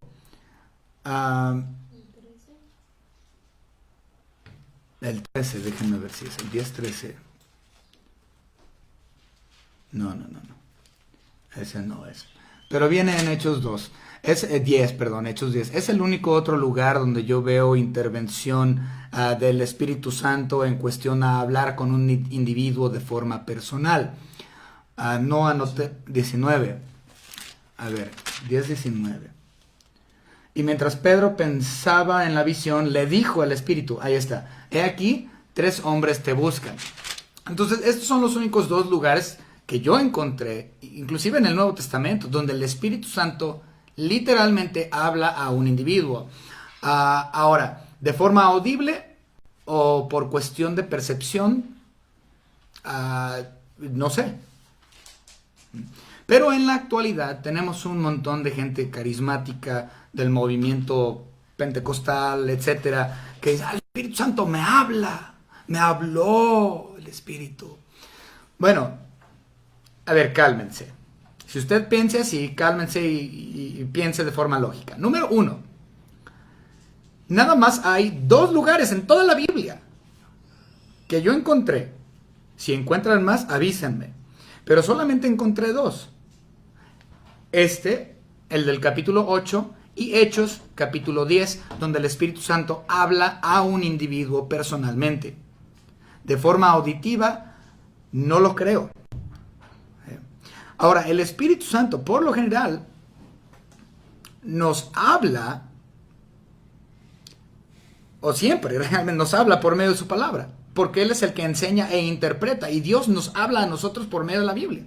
El 13, déjenme ver si es el 10-13. No. Ese no es. Pero viene en Hechos 2. Es 10, perdón, Hechos 10. Es el único otro lugar donde yo veo intervención del Espíritu Santo en cuestión a hablar con un individuo de forma personal. No anoté 19. A ver, 10-19. Y mientras Pedro pensaba en la visión, le dijo al Espíritu, ahí está, he aquí, 3 hombres te buscan. Entonces, estos son los únicos 2 lugares que yo encontré, inclusive en el Nuevo Testamento, donde el Espíritu Santo literalmente habla a un individuo. Ahora, de forma audible o por cuestión de percepción, no sé. Pero en la actualidad tenemos un montón de gente carismática del movimiento pentecostal, etcétera, que dice, el Espíritu Santo me habla, me habló el Espíritu. Bueno, a ver, cálmense. Si usted piensa así, cálmense y piense de forma lógica. Número 1. Nada más hay 2 lugares en toda la Biblia que yo encontré. Si encuentran más, avísenme. pero solamente encontré dos. El del capítulo 8 y Hechos capítulo 10, donde el Espíritu Santo habla a un individuo personalmente. De forma auditiva, no lo creo. Ahora, el Espíritu Santo, por lo general, nos habla, o siempre realmente nos habla por medio de su palabra, porque Él es el que enseña e interpreta, y Dios nos habla a nosotros por medio de la Biblia.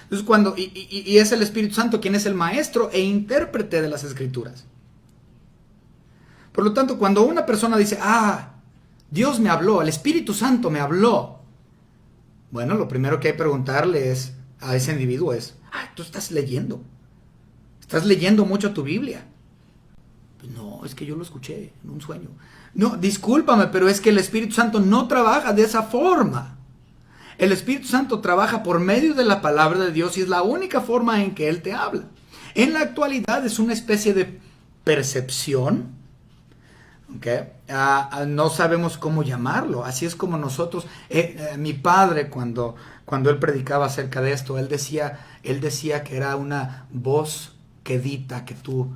Entonces, y es el Espíritu Santo quien es el maestro e intérprete de las Escrituras. Por lo tanto, cuando una persona dice, Dios me habló, el Espíritu Santo me habló, bueno, lo primero que hay que preguntarle a ese individuo es, tú estás leyendo mucho tu Biblia. Pues no, es que yo lo escuché en un sueño. No, discúlpame, pero es que el Espíritu Santo no trabaja de esa forma. El Espíritu Santo trabaja por medio de la palabra de Dios y es la única forma en que Él te habla. En la actualidad es una especie de percepción, ¿okay? No sabemos cómo llamarlo. Así es como nosotros, mi padre cuando él predicaba acerca de esto, él decía que era una voz quedita que tú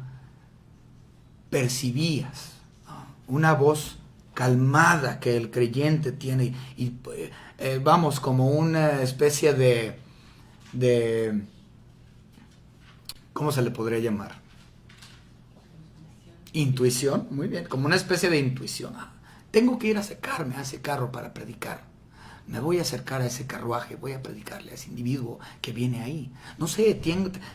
percibías, ¿no? Una voz calmada que el creyente tiene y vamos, como una especie de ¿cómo se le podría llamar? Intuición, muy bien, como una especie de intuición. Tengo que ir a acercarme a ese carro para predicar. Me voy a acercar a ese carruaje, voy a predicarle a ese individuo que viene ahí. No sé,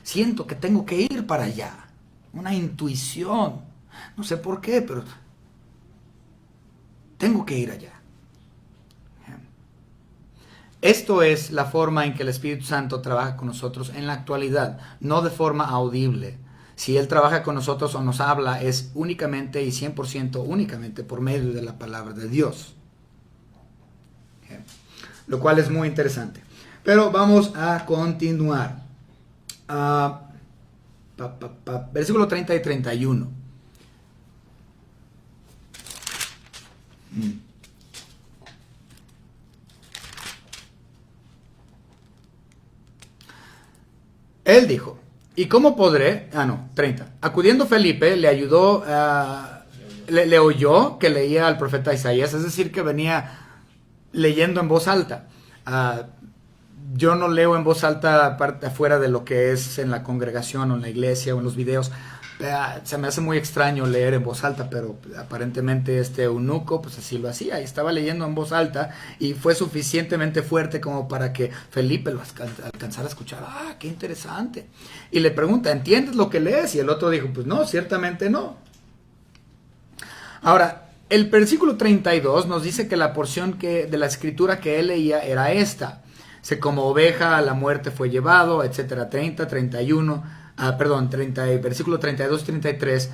siento que tengo que ir para allá. Una intuición. No sé por qué, pero tengo que ir allá. Esto es la forma en que el Espíritu Santo trabaja con nosotros en la actualidad, no de forma audible. Si Él trabaja con nosotros o nos habla, es únicamente y 100% únicamente por medio de la palabra de Dios. Lo cual es muy interesante. Pero vamos a continuar. Versículo 30 y 31. Él dijo, ¿y cómo podré? 30. Acudiendo Felipe, le ayudó, le oyó que leía al profeta Isaías, es decir, que venía leyendo en voz alta. Yo no leo en voz alta afuera de lo que es en la congregación o en la iglesia o en los videos. Se me hace muy extraño leer en voz alta, pero aparentemente este eunuco pues así lo hacía y estaba leyendo en voz alta y fue suficientemente fuerte como para que Felipe lo alcanzara a escuchar. Qué interesante. Y le pregunta, ¿entiendes lo que lees? Y el otro dijo, pues no, ciertamente no. Ahora, el versículo 32 nos dice que la porción de la escritura que él leía era esta. Como oveja a la muerte fue llevado, etcétera, 30, 31... versículo 32 y 33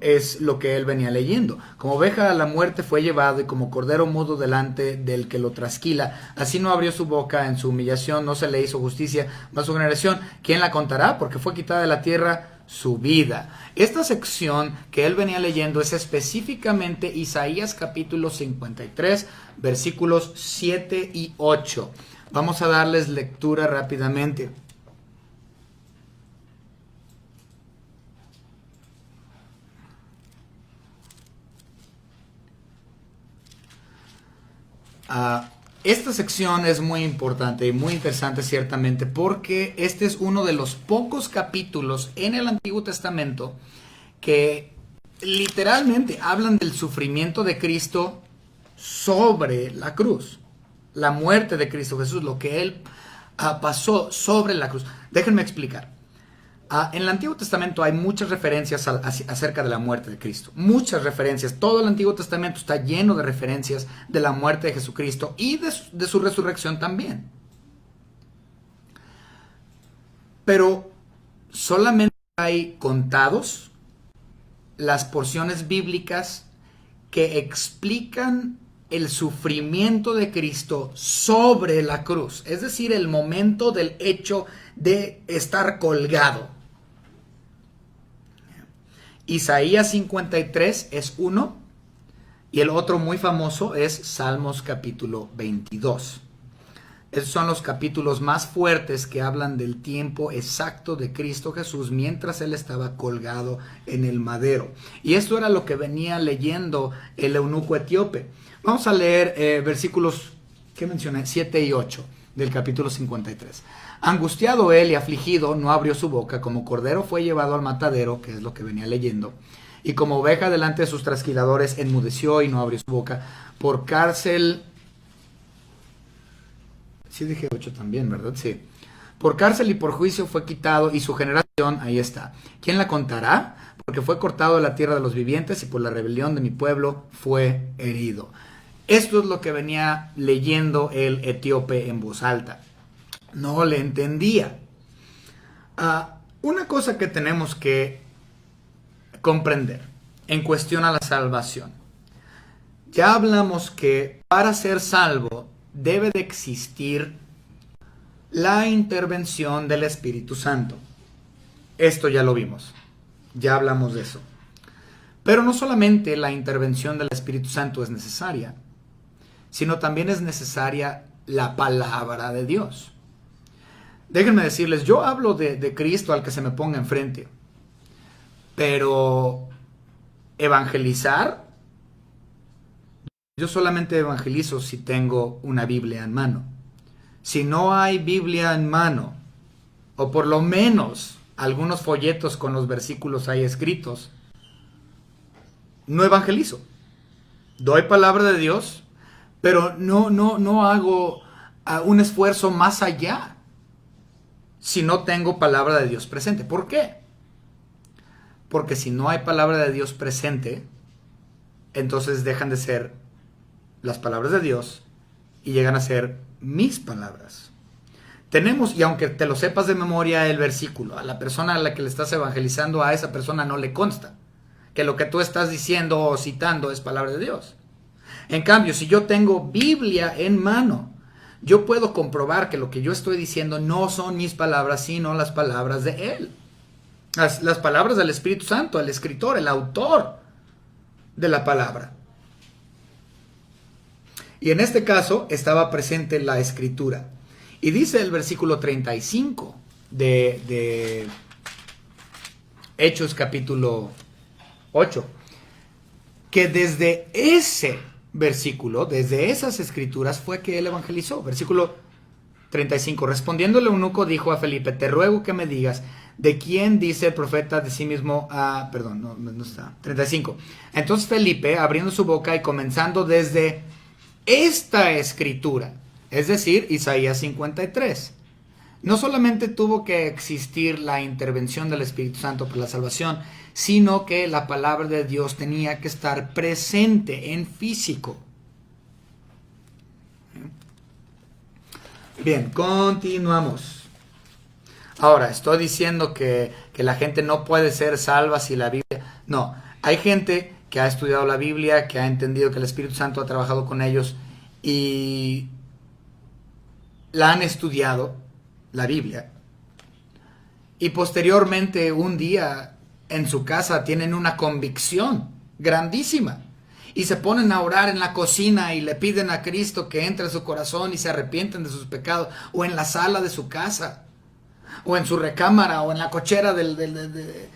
es lo que él venía leyendo. Como oveja a la muerte fue llevado y como cordero mudo delante del que lo trasquila, así no abrió su boca, en su humillación no se le hizo justicia, mas su generación, ¿quién la contará? Porque fue quitada de la tierra su vida. Esta sección que él venía leyendo es específicamente Isaías capítulo 53, versículos 7 y 8. Vamos a darles lectura rápidamente. Esta sección es muy importante y muy interesante ciertamente porque este es uno de los pocos capítulos en el Antiguo Testamento que literalmente hablan del sufrimiento de Cristo sobre la cruz, la muerte de Cristo Jesús, lo que Él pasó sobre la cruz. Déjenme explicar. En el Antiguo Testamento hay muchas referencias acerca de la muerte de Cristo. Muchas referencias. Todo el Antiguo Testamento está lleno de referencias de la muerte de Jesucristo y de su resurrección también. Pero solamente hay contados las porciones bíblicas que explican el sufrimiento de Cristo sobre la cruz. Es decir, el momento del hecho de estar colgado. Isaías 53 es uno y el otro muy famoso es Salmos capítulo 22. Esos son los capítulos más fuertes que hablan del tiempo exacto de Cristo Jesús mientras Él estaba colgado en el madero. Y esto era lo que venía leyendo el eunuco etíope. Vamos a leer versículos, ¿qué mencioné? 7 y 8 del capítulo 53. Angustiado él y afligido, no abrió su boca, como cordero fue llevado al matadero, que es lo que venía leyendo, y como oveja delante de sus trasquiladores, enmudeció y no abrió su boca. Por cárcel... Sí dije 8 también, ¿verdad? Sí. Por cárcel y por juicio fue quitado, y su generación, ahí está. ¿Quién la contará? Porque fue cortado de la tierra de los vivientes, y por la rebelión de mi pueblo fue herido. Esto es lo que venía leyendo el etíope en voz alta. No le entendía. Una cosa que tenemos que comprender en cuestión a la salvación. Ya hablamos que para ser salvo debe de existir la intervención del Espíritu Santo. Esto ya lo vimos. Ya hablamos de eso. Pero no solamente la intervención del Espíritu Santo es necesaria, sino también es necesaria la palabra de Dios. Déjenme decirles, yo hablo de Cristo al que se me ponga enfrente, pero evangelizar, yo solamente evangelizo si tengo una Biblia en mano. Si no hay Biblia en mano, o por lo menos algunos folletos con los versículos ahí escritos, no evangelizo. Doy palabra de Dios, pero no hago un esfuerzo más allá si no tengo palabra de Dios presente. ¿Por qué? Porque si no hay palabra de Dios presente, entonces dejan de ser las palabras de Dios y llegan a ser mis palabras. Tenemos, y aunque te lo sepas de memoria el versículo, a la persona a la que le estás evangelizando, a esa persona no le consta que lo que tú estás diciendo o citando es palabra de Dios. En cambio, si yo tengo Biblia en mano, yo puedo comprobar que lo que yo estoy diciendo no son mis palabras, sino las palabras de Él. Las palabras del Espíritu Santo, el escritor, el autor de la palabra. Y en este caso estaba presente la escritura. Y dice el versículo 35 de Hechos capítulo 8, que desde ese versículo, desde esas escrituras fue que él evangelizó. Versículo 35. Respondiendo el eunuco dijo a Felipe: te ruego que me digas de quién dice el profeta de sí mismo. No está. 35. Entonces Felipe, abriendo su boca y comenzando desde esta escritura, es decir, Isaías 53, no solamente tuvo que existir la intervención del Espíritu Santo para la salvación, sino que la palabra de Dios tenía que estar presente en físico. Bien, continuamos. Ahora, estoy diciendo que la gente no puede ser salva si la Biblia... No, hay gente que ha estudiado la Biblia, que ha entendido que el Espíritu Santo ha trabajado con ellos y la han estudiado, la Biblia, y posteriormente un día en su casa tienen una convicción grandísima y se ponen a orar en la cocina y le piden a Cristo que entre en su corazón y se arrepienten de sus pecados, o en la sala de su casa, o en su recámara, o en la cochera de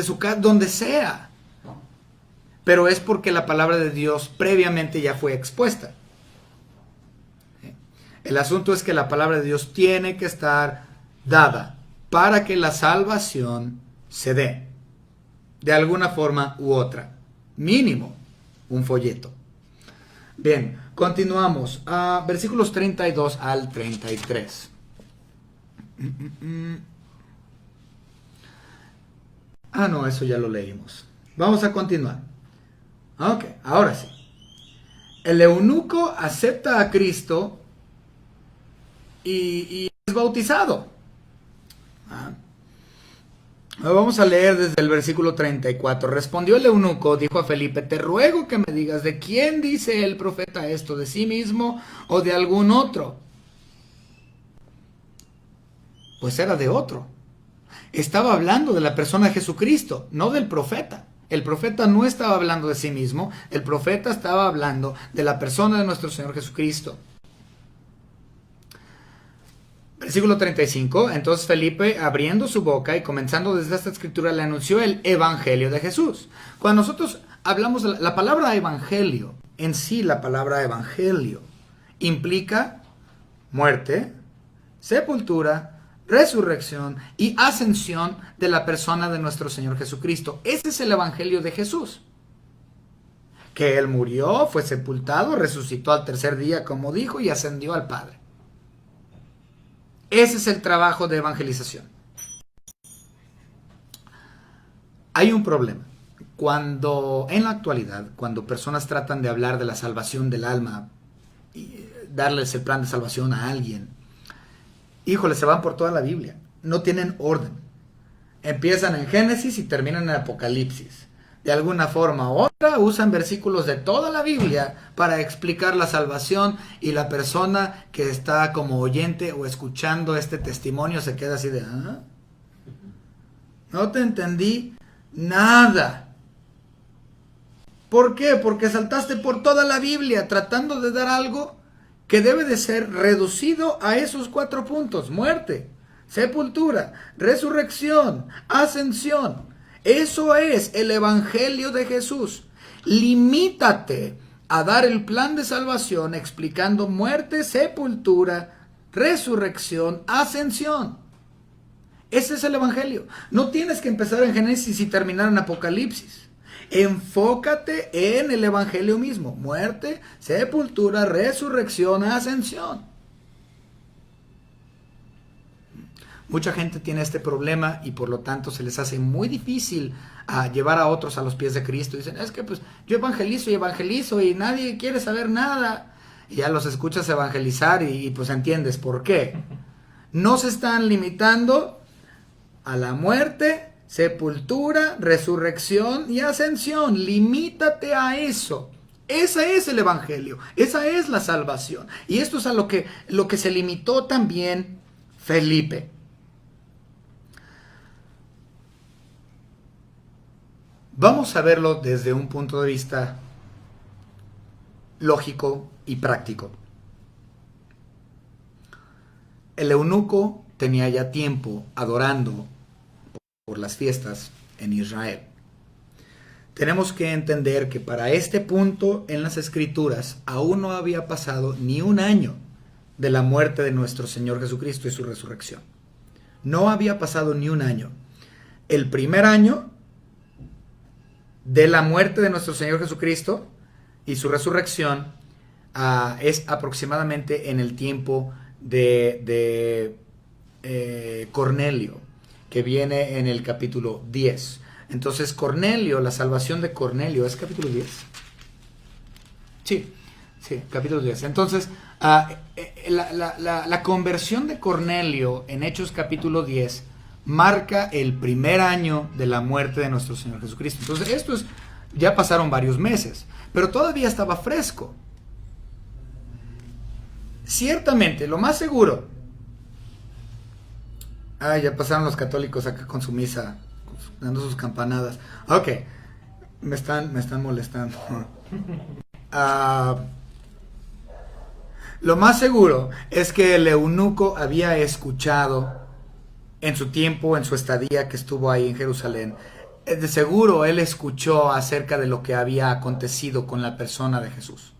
su casa, donde sea. Pero es porque la palabra de Dios previamente ya fue expuesta. El asunto es que la palabra de Dios tiene que estar dada para que la salvación se dé, de alguna forma u otra. Mínimo, un folleto. Bien, continuamos. Versículos 32 al 33. No, eso ya lo leímos. Vamos a continuar. Ok, ahora sí. El eunuco acepta a Cristo y es bautizado. Vamos a leer desde el versículo 34. Respondió el eunuco, dijo a Felipe: te ruego que me digas de quién dice el profeta esto, de sí mismo o de algún otro. Pues era de otro. Estaba hablando de la persona de Jesucristo, no del profeta. El profeta no estaba hablando de sí mismo, el profeta estaba hablando de la persona de nuestro Señor Jesucristo. Versículo 35. Entonces Felipe, abriendo su boca y comenzando desde esta escritura, le anunció el evangelio de Jesús. Cuando nosotros hablamos de la palabra evangelio, en sí la palabra evangelio implica muerte, sepultura, resurrección y ascensión de la persona de nuestro Señor Jesucristo. Ese es el evangelio de Jesús. Que Él murió, fue sepultado, resucitó al tercer día, como dijo, y ascendió al Padre. Ese es el trabajo de evangelización. Hay un problema. Cuando, en la actualidad, cuando personas tratan de hablar de la salvación del alma y darles el plan de salvación a alguien, híjole, se van por toda la Biblia. No tienen orden. Empiezan en Génesis y terminan en Apocalipsis. De alguna forma u otra usan versículos de toda la Biblia para explicar la salvación, y la persona que está como oyente o escuchando este testimonio se queda así de ¿ah? No te entendí nada. ¿Por qué? Porque saltaste por toda la Biblia tratando de dar algo que debe de ser reducido a esos 4 puntos: muerte, sepultura, resurrección, ascensión. Eso es el evangelio de Jesús. Limítate a dar el plan de salvación explicando muerte, sepultura, resurrección, ascensión. Ese es el evangelio. No tienes que empezar en Génesis y terminar en Apocalipsis. Enfócate en el evangelio mismo: muerte, sepultura, resurrección, ascensión. Mucha gente tiene este problema y por lo tanto se les hace muy difícil llevar a otros a los pies de Cristo. Dicen, es que pues yo evangelizo y nadie quiere saber nada. Y ya los escuchas evangelizar y pues entiendes por qué. No se están limitando a la muerte, sepultura, resurrección y ascensión. Limítate a eso. Ese es el evangelio. Esa es la salvación. Y esto es a lo que se limitó también Felipe. Vamos a verlo desde un punto de vista lógico y práctico. El eunuco tenía ya tiempo adorando por las fiestas en Israel. Tenemos que entender que para este punto en las Escrituras aún no había pasado ni un año de la muerte de nuestro Señor Jesucristo y su resurrección. No había pasado ni un año. El primer año de la muerte de nuestro Señor Jesucristo y su resurrección es aproximadamente en el tiempo de Cornelio, que viene en el capítulo 10. Entonces Cornelio, la salvación de Cornelio, ¿es capítulo 10? Sí, capítulo 10. Entonces, la conversión de Cornelio en Hechos capítulo 10 marca el primer año de la muerte de nuestro Señor Jesucristo. Entonces, ya pasaron varios meses, pero todavía estaba fresco. Ciertamente, lo más seguro... ya pasaron los católicos acá con su misa, dando sus campanadas. Ok, me están molestando. Lo más seguro es que el eunuco había escuchado en su tiempo, en su estadía que estuvo ahí en Jerusalén. De seguro él escuchó acerca de lo que había acontecido con la persona de Jesús.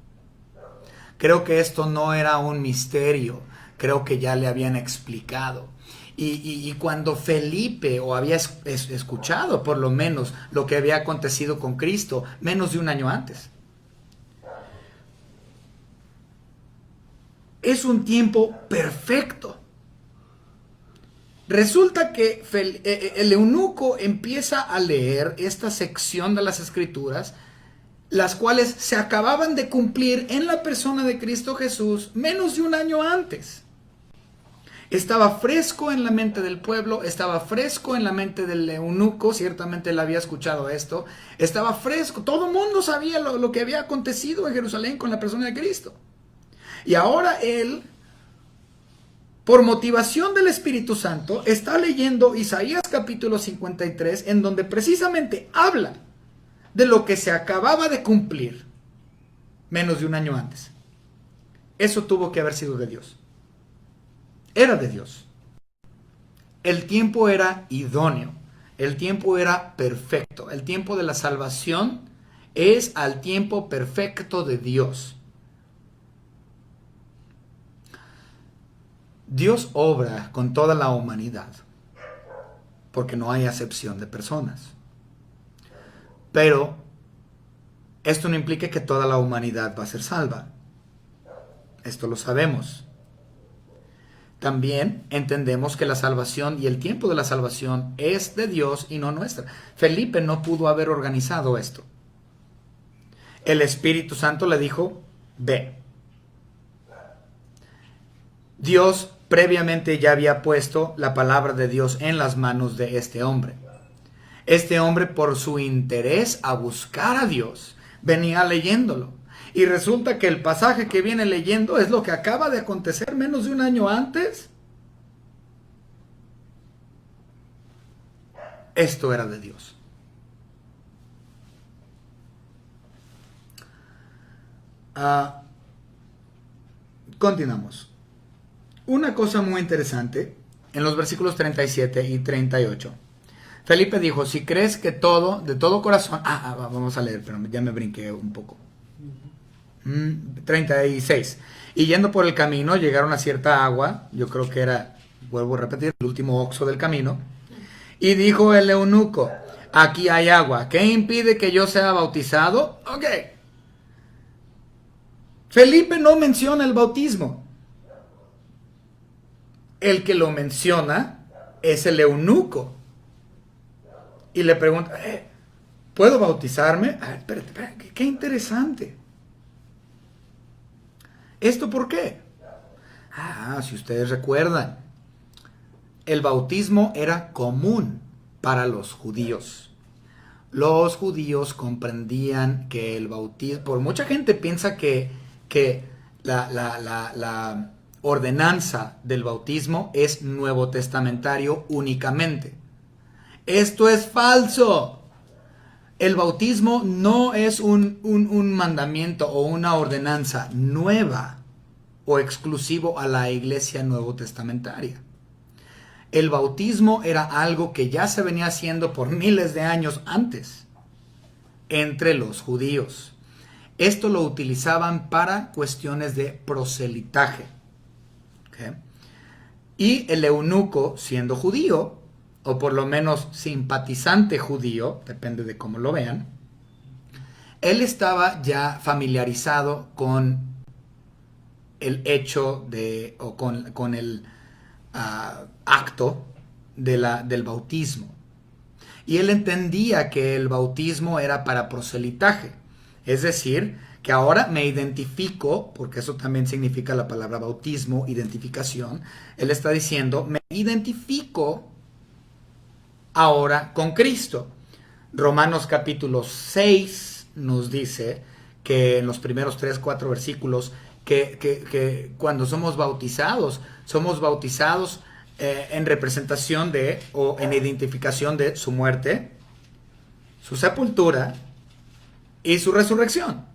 Creo que esto no era un misterio, creo que ya le habían explicado. Y cuando Felipe había escuchado por lo menos lo que había acontecido con Cristo menos de un año antes. Es un tiempo perfecto. Resulta que el eunuco empieza a leer esta sección de las Escrituras, las cuales se acababan de cumplir en la persona de Cristo Jesús menos de un año antes. Estaba fresco en la mente del pueblo, estaba fresco en la mente del eunuco, ciertamente él había escuchado esto, estaba fresco, todo el mundo sabía lo que había acontecido en Jerusalén con la persona de Cristo. Y ahora él, por motivación del Espíritu Santo, está leyendo Isaías capítulo 53, en donde precisamente habla de lo que se acababa de cumplir menos de un año antes. Eso tuvo que haber sido de Dios. era de Dios. El tiempo era idóneo. El tiempo era perfecto. El tiempo de la salvación es al tiempo perfecto de Dios. Dios obra con toda la humanidad, porque no hay acepción de personas. Pero esto no implica que toda la humanidad va a ser salva. Esto lo sabemos. También entendemos que la salvación y el tiempo de la salvación es de Dios y no nuestra. Felipe no pudo haber organizado esto. El Espíritu Santo le dijo, ve. Dios previamente ya había puesto la palabra de Dios en las manos de este hombre. Este hombre, por su interés a buscar a Dios, venía leyéndolo. Y resulta que el pasaje que viene leyendo es lo que acaba de acontecer menos de un año antes. Esto era de Dios. Continuamos. Una cosa muy interesante en los versículos 37 y 38. Felipe dijo, si crees que todo, de todo corazón... vamos a leer, pero ya me brinqué un poco. 36. Y yendo por el camino, llegaron a cierta agua, yo creo que era, vuelvo a repetir, el último oxo del camino. Y dijo el eunuco, aquí hay agua, ¿qué impide que yo sea bautizado? Ok. Felipe no menciona el bautismo. El que lo menciona es el eunuco. Y le pregunta, ¿puedo bautizarme? Espérate, qué interesante. ¿Esto por qué? Si ustedes recuerdan, el bautismo era común para los judíos. Los judíos comprendían que el bautismo, por mucha gente piensa que la ordenanza del bautismo es nuevo testamentario únicamente. Esto es falso. El bautismo no es un mandamiento o una ordenanza nueva o exclusivo a la iglesia nuevo testamentaria. El bautismo era algo que ya se venía haciendo por miles de años antes entre los judíos. Esto lo utilizaban para cuestiones de proselitaje. ¿Okay? Y el eunuco, siendo judío, o por lo menos simpatizante judío, depende de cómo lo vean, él estaba ya familiarizado con el hecho de, o con el acto del bautismo. Y él entendía que el bautismo era para proselitaje. Es decir, que ahora me identifico, porque eso también significa la palabra bautismo, identificación. Él está diciendo, me identifico ahora con Cristo. Romanos capítulo 6 nos dice que en los primeros 3-4 versículos que cuando somos bautizados en representación de o en identificación de su muerte, su sepultura y su resurrección.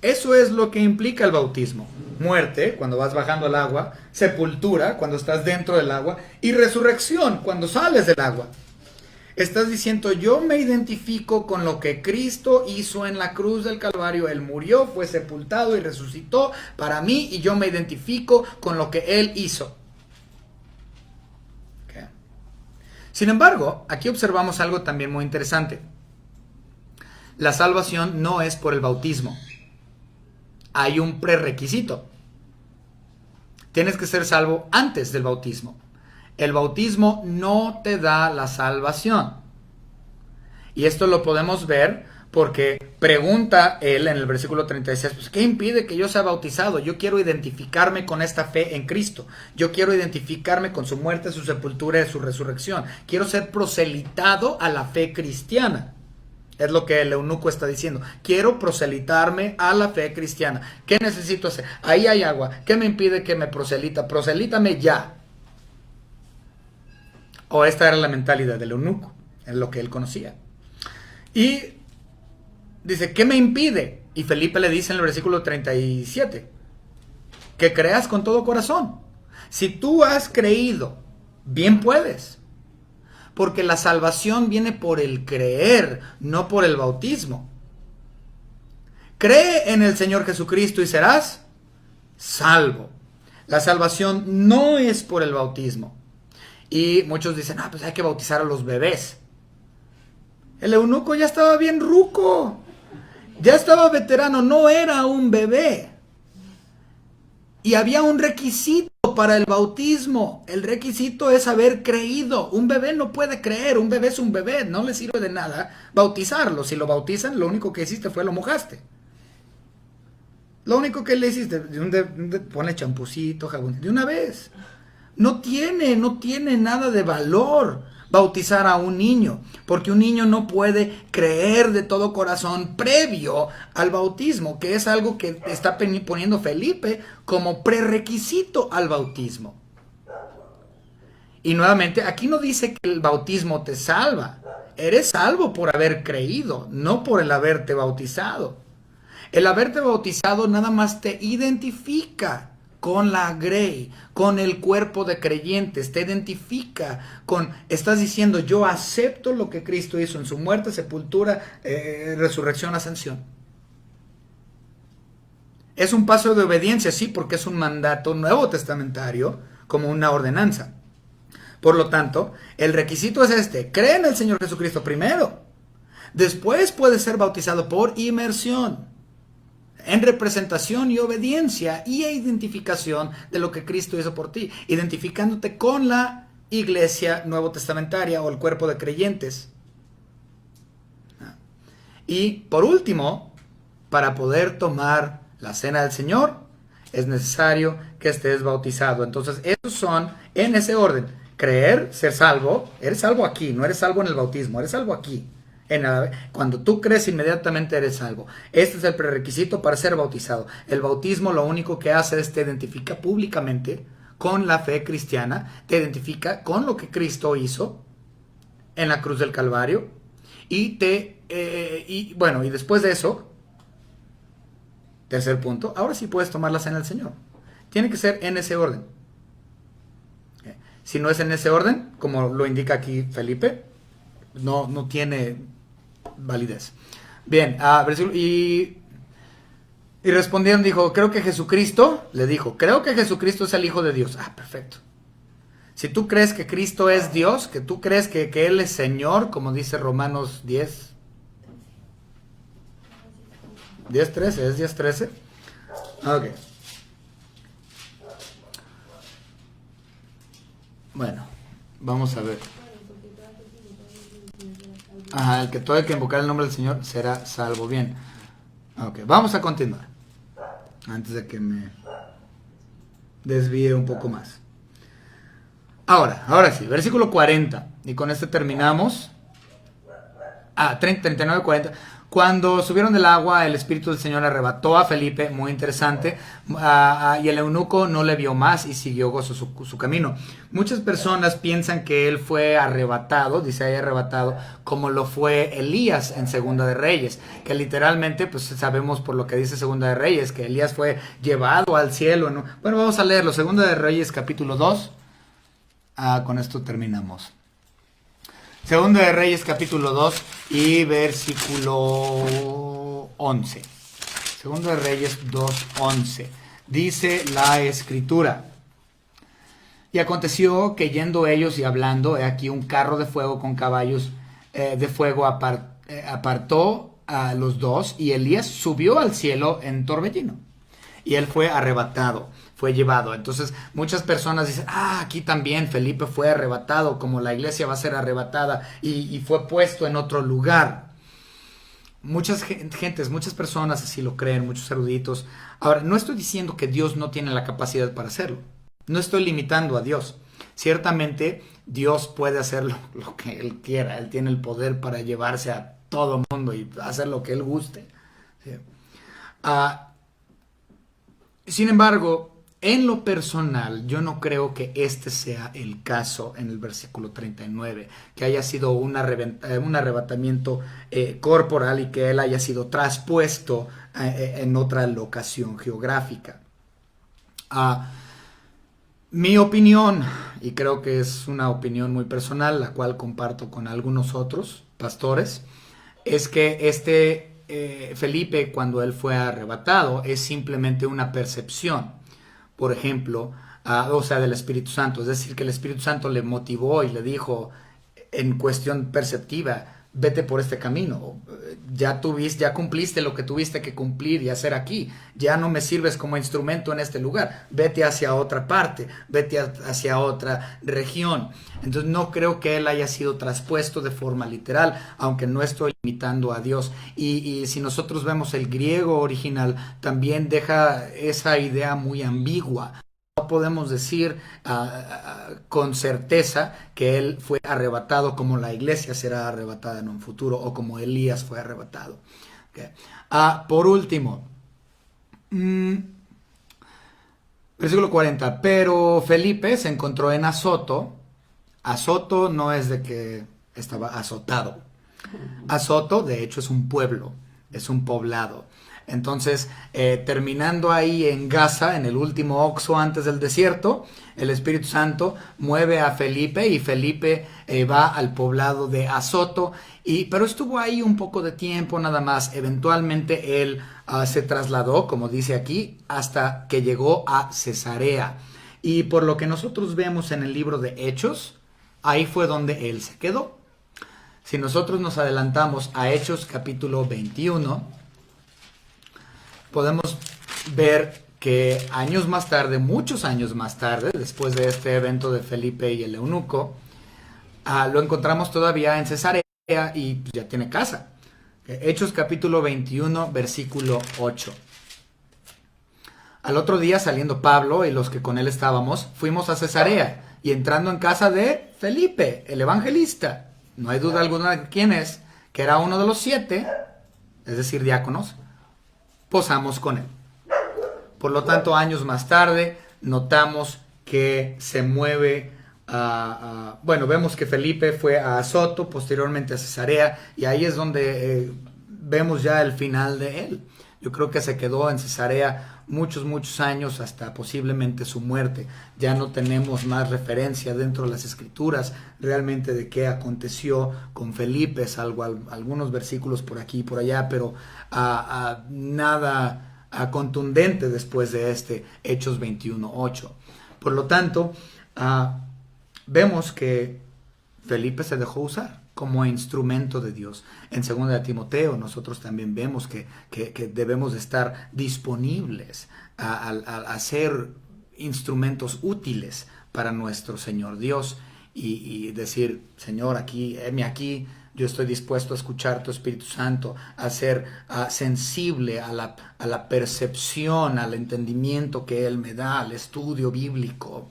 Eso es lo que implica el bautismo. Muerte, cuando vas bajando al agua, sepultura, cuando estás dentro del agua, y resurrección, cuando sales del agua. Estás diciendo, yo me identifico con lo que Cristo hizo en la cruz del Calvario. Él murió, fue sepultado y resucitó para mí, y yo me identifico con lo que Él hizo. Okay. Sin embargo, aquí observamos algo también muy interesante. La salvación no es por el bautismo. Hay un prerequisito. Tienes que ser salvo antes del bautismo. El bautismo no te da la salvación. Y esto lo podemos ver porque pregunta él en el versículo 36, pues, ¿qué impide que yo sea bautizado? Yo quiero identificarme con esta fe en Cristo. Yo quiero identificarme con su muerte, su sepultura y su resurrección. Quiero ser proselitado a la fe cristiana. Es lo que el eunuco está diciendo. Quiero proselitarme a la fe cristiana. ¿Qué necesito hacer? Ahí hay agua. ¿Qué me impide que me proselita? Proselítame ya. O esta era la mentalidad del eunuco. Es lo que él conocía. Y dice, ¿qué me impide? Y Felipe le dice en el versículo 37, que creas con todo corazón. Si tú has creído, bien puedes. Porque la salvación viene por el creer, no por el bautismo. Cree en el Señor Jesucristo y serás salvo. La salvación no es por el bautismo. Y muchos dicen, pues hay que bautizar a los bebés. El eunuco ya estaba bien ruco. Ya estaba veterano, no era un bebé. Y había un requisito para el bautismo. El requisito es haber creído. Un bebé no puede creer, un bebé es un bebé, no le sirve de nada bautizarlo. Si lo bautizan, lo único que hiciste fue lo mojaste. Lo único que le hiciste, ponle champucito, jabón, de una vez. No tiene nada de valor bautizar a un niño, porque un niño no puede creer de todo corazón previo al bautismo, que es algo que está poniendo Felipe como prerequisito al bautismo. Y nuevamente, aquí no dice que el bautismo te salva. Eres salvo por haber creído, no por el haberte bautizado. El haberte bautizado nada más te identifica con la grey, con el cuerpo de creyentes, te identifica con, estás diciendo, yo acepto lo que Cristo hizo en su muerte, sepultura, resurrección, ascensión. Es un paso de obediencia, sí, porque es un mandato nuevo testamentario, como una ordenanza. Por lo tanto, el requisito es este: cree en el Señor Jesucristo primero. Después puedes ser bautizado por inmersión, en representación y obediencia y identificación de lo que Cristo hizo por ti, identificándote con la iglesia nuevo testamentaria o el cuerpo de creyentes. Y por último, para poder tomar la cena del Señor, es necesario que estés bautizado. Entonces, esos son en ese orden: creer, ser salvo. Eres salvo aquí, no eres salvo en el bautismo, eres salvo aquí. Cuando tú crees, inmediatamente eres salvo. Este es el prerequisito para ser bautizado. El bautismo lo único que hace es te identifica públicamente con la fe cristiana, te identifica con lo que Cristo hizo en la cruz del Calvario, y y después de eso, tercer punto, ahora sí puedes tomar la cena del Señor. Tiene que ser en ese orden. Si no es en ese orden, como lo indica aquí Felipe, no tiene validez. Bien, y respondieron, creo que Jesucristo es el Hijo de Dios. Perfecto. Si tú crees que Cristo es Dios, que tú crees que Él es Señor, como dice Romanos 10, 10:13, ¿es 10:13? Ok. Bueno, vamos a ver. El que todo el que invocar el nombre del Señor será salvo. Bien. Ok, vamos a continuar. Antes de que me desvíe un poco más. Ahora sí, versículo 40. Y con este terminamos. 39, 40. Cuando subieron del agua, el Espíritu del Señor arrebató a Felipe, muy interesante, y el eunuco no le vio más y siguió gozo su camino. Muchas personas piensan que él fue arrebatado, dice ahí arrebatado, como lo fue Elías en Segunda de Reyes, que literalmente, pues sabemos por lo que dice Segunda de Reyes, que Elías fue llevado al cielo, ¿no? Bueno, vamos a leerlo, Segunda de Reyes capítulo 2, con esto terminamos. Segunda de Reyes capítulo 2 y versículo 11. Segunda de Reyes 2:11. Dice la escritura: y aconteció que yendo ellos y hablando, he aquí un carro de fuego con caballos de fuego apartó a los dos, y Elías subió al cielo en torbellino, y él fue arrebatado, fue llevado. Entonces muchas personas dicen, aquí también Felipe fue arrebatado, como la iglesia va a ser arrebatada y fue puesto en otro lugar. Muchas personas así lo creen, muchos eruditos. Ahora, no estoy diciendo que Dios no tiene la capacidad para hacerlo. No estoy limitando a Dios. Ciertamente Dios puede hacer lo que Él quiera. Él tiene el poder para llevarse a todo mundo y hacer lo que Él guste. ¿Sí? Sin embargo, en lo personal, yo no creo que este sea el caso en el versículo 39, que haya sido un arrebatamiento corporal y que él haya sido traspuesto en otra locación geográfica. Mi opinión, y creo que es una opinión muy personal, la cual comparto con algunos otros pastores, es que Felipe, cuando él fue arrebatado, es simplemente una percepción, por ejemplo, o sea, del Espíritu Santo. Es decir, que el Espíritu Santo le motivó y le dijo, en cuestión perceptiva, vete por este camino. Ya cumpliste lo que tuviste que cumplir y hacer aquí. Ya no me sirves como instrumento en este lugar. Vete hacia otra parte, vete hacia otra región. Entonces no creo que él haya sido traspuesto de forma literal, aunque no estoy limitando a Dios. Y si nosotros vemos el griego original, también deja esa idea muy ambigua. No podemos decir con certeza que él fue arrebatado como la iglesia será arrebatada en un futuro o como Elías fue arrebatado. Okay. Por último, versículo 40. Pero Felipe se encontró en Azoto. Azoto no es de que estaba azotado. Azoto, de hecho, es un pueblo, es un poblado. Entonces, terminando ahí en Gaza, en el último Oxo antes del desierto, el Espíritu Santo mueve a Felipe y Felipe va al poblado de Azoto, pero estuvo ahí un poco de tiempo nada más. Eventualmente él se trasladó, como dice aquí, hasta que llegó a Cesarea. Y por lo que nosotros vemos en el libro de Hechos, ahí fue donde él se quedó. Si nosotros nos adelantamos a Hechos capítulo 21, podemos ver que años más tarde, muchos años más tarde, después de este evento de Felipe y el eunuco, lo encontramos todavía en Cesarea y pues, ya tiene casa. Hechos capítulo 21, versículo 8. Al otro día, saliendo Pablo y los que con él estábamos, fuimos a Cesarea y entrando en casa de Felipe, el evangelista, no hay duda alguna de quién es, que era uno de los 7, es decir, diáconos, posamos con él. Por lo tanto, años más tarde, notamos que se mueve bueno, vemos que Felipe fue a Azoto, posteriormente a Cesarea, y ahí es donde vemos ya el final de él. Yo creo que se quedó en Cesarea muchos años hasta posiblemente su muerte. Ya no tenemos más referencia dentro de las escrituras realmente de qué aconteció con Felipe, salvo algunos versículos por aquí y por allá, pero nada contundente después de este Hechos 21:8. Por lo tanto, vemos que Felipe se dejó usar como instrumento de Dios. En 2 de Timoteo nosotros también vemos que debemos de estar disponibles a ser instrumentos útiles para nuestro Señor Dios y decir, Señor, heme aquí, yo estoy dispuesto a escuchar tu Espíritu Santo, a ser sensible a la percepción, al entendimiento que Él me da, al estudio bíblico.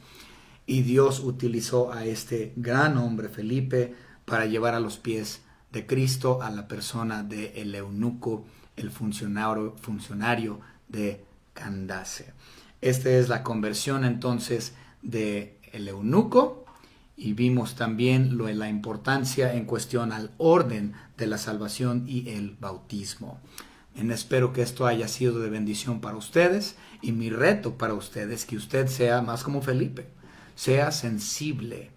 Y Dios utilizó a este gran hombre, Felipe, para llevar a los pies de Cristo a la persona de el eunuco, el funcionario de Candace. Esta es la conversión entonces de el eunuco, y vimos también la importancia en cuestión al orden de la salvación y el bautismo. Espero que esto haya sido de bendición para ustedes, y mi reto para ustedes es que usted sea más como Felipe. Sea sensible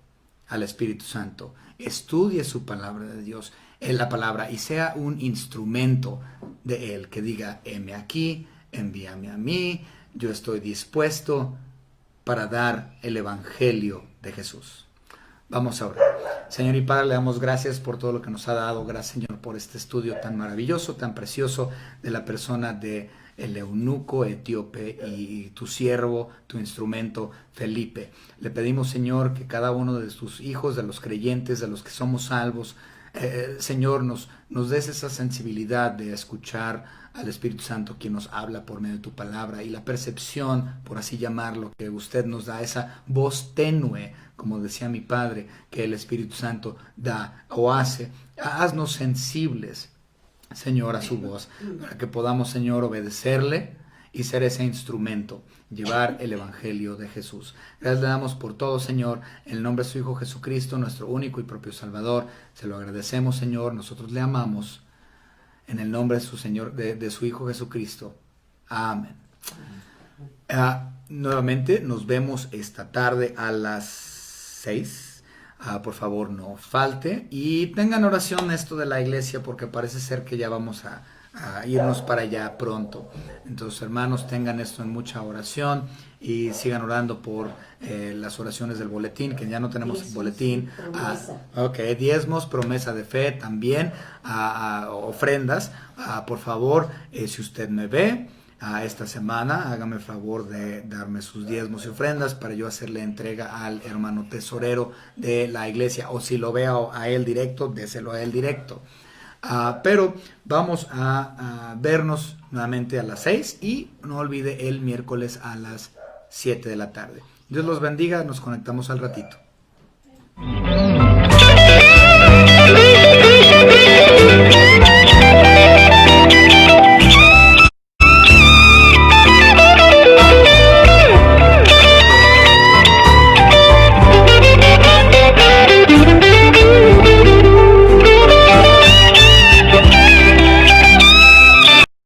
al Espíritu Santo, estudie su palabra de Dios, la palabra, y sea un instrumento de Él que diga, heme aquí, envíame a mí, yo estoy dispuesto para dar el Evangelio de Jesús. Vamos a orar. Señor y Padre, le damos gracias por todo lo que nos ha dado. Gracias, Señor, por este estudio tan maravilloso, tan precioso de la persona de el eunuco etíope y tu siervo, tu instrumento, Felipe. Le pedimos, Señor, que cada uno de tus hijos, de los creyentes, de los que somos salvos, Señor, nos des esa sensibilidad de escuchar al Espíritu Santo, quien nos habla por medio de tu palabra, y la percepción, por así llamarlo, que usted nos da, esa voz tenue, como decía mi padre, que el Espíritu Santo da o hace. Haznos sensibles, Señor, a su voz, para que podamos, Señor, obedecerle y ser ese instrumento, llevar el Evangelio de Jesús. Gracias le damos por todo, Señor, en el nombre de su Hijo Jesucristo, nuestro único y propio Salvador. Se lo agradecemos, Señor, nosotros le amamos, en el nombre de su Señor, de su Hijo Jesucristo. Amén. Nuevamente nos vemos esta tarde a las 6. Por favor, no falte. Y tengan oración esto de la iglesia porque parece ser que ya vamos a irnos para allá pronto. Entonces, hermanos, tengan esto en mucha oración y sigan orando por las oraciones del boletín, que ya no tenemos el boletín. Diezmos, promesa de fe también, ofrendas. Por favor, si usted me ve esta semana, hágame el favor de darme sus diezmos y ofrendas para yo hacerle entrega al hermano tesorero de la iglesia, o si lo veo a él directo, déselo a él directo. Pero vamos a vernos nuevamente a las 6 y no olvide el miércoles a las 7 de la tarde. Dios los bendiga, nos conectamos al ratito.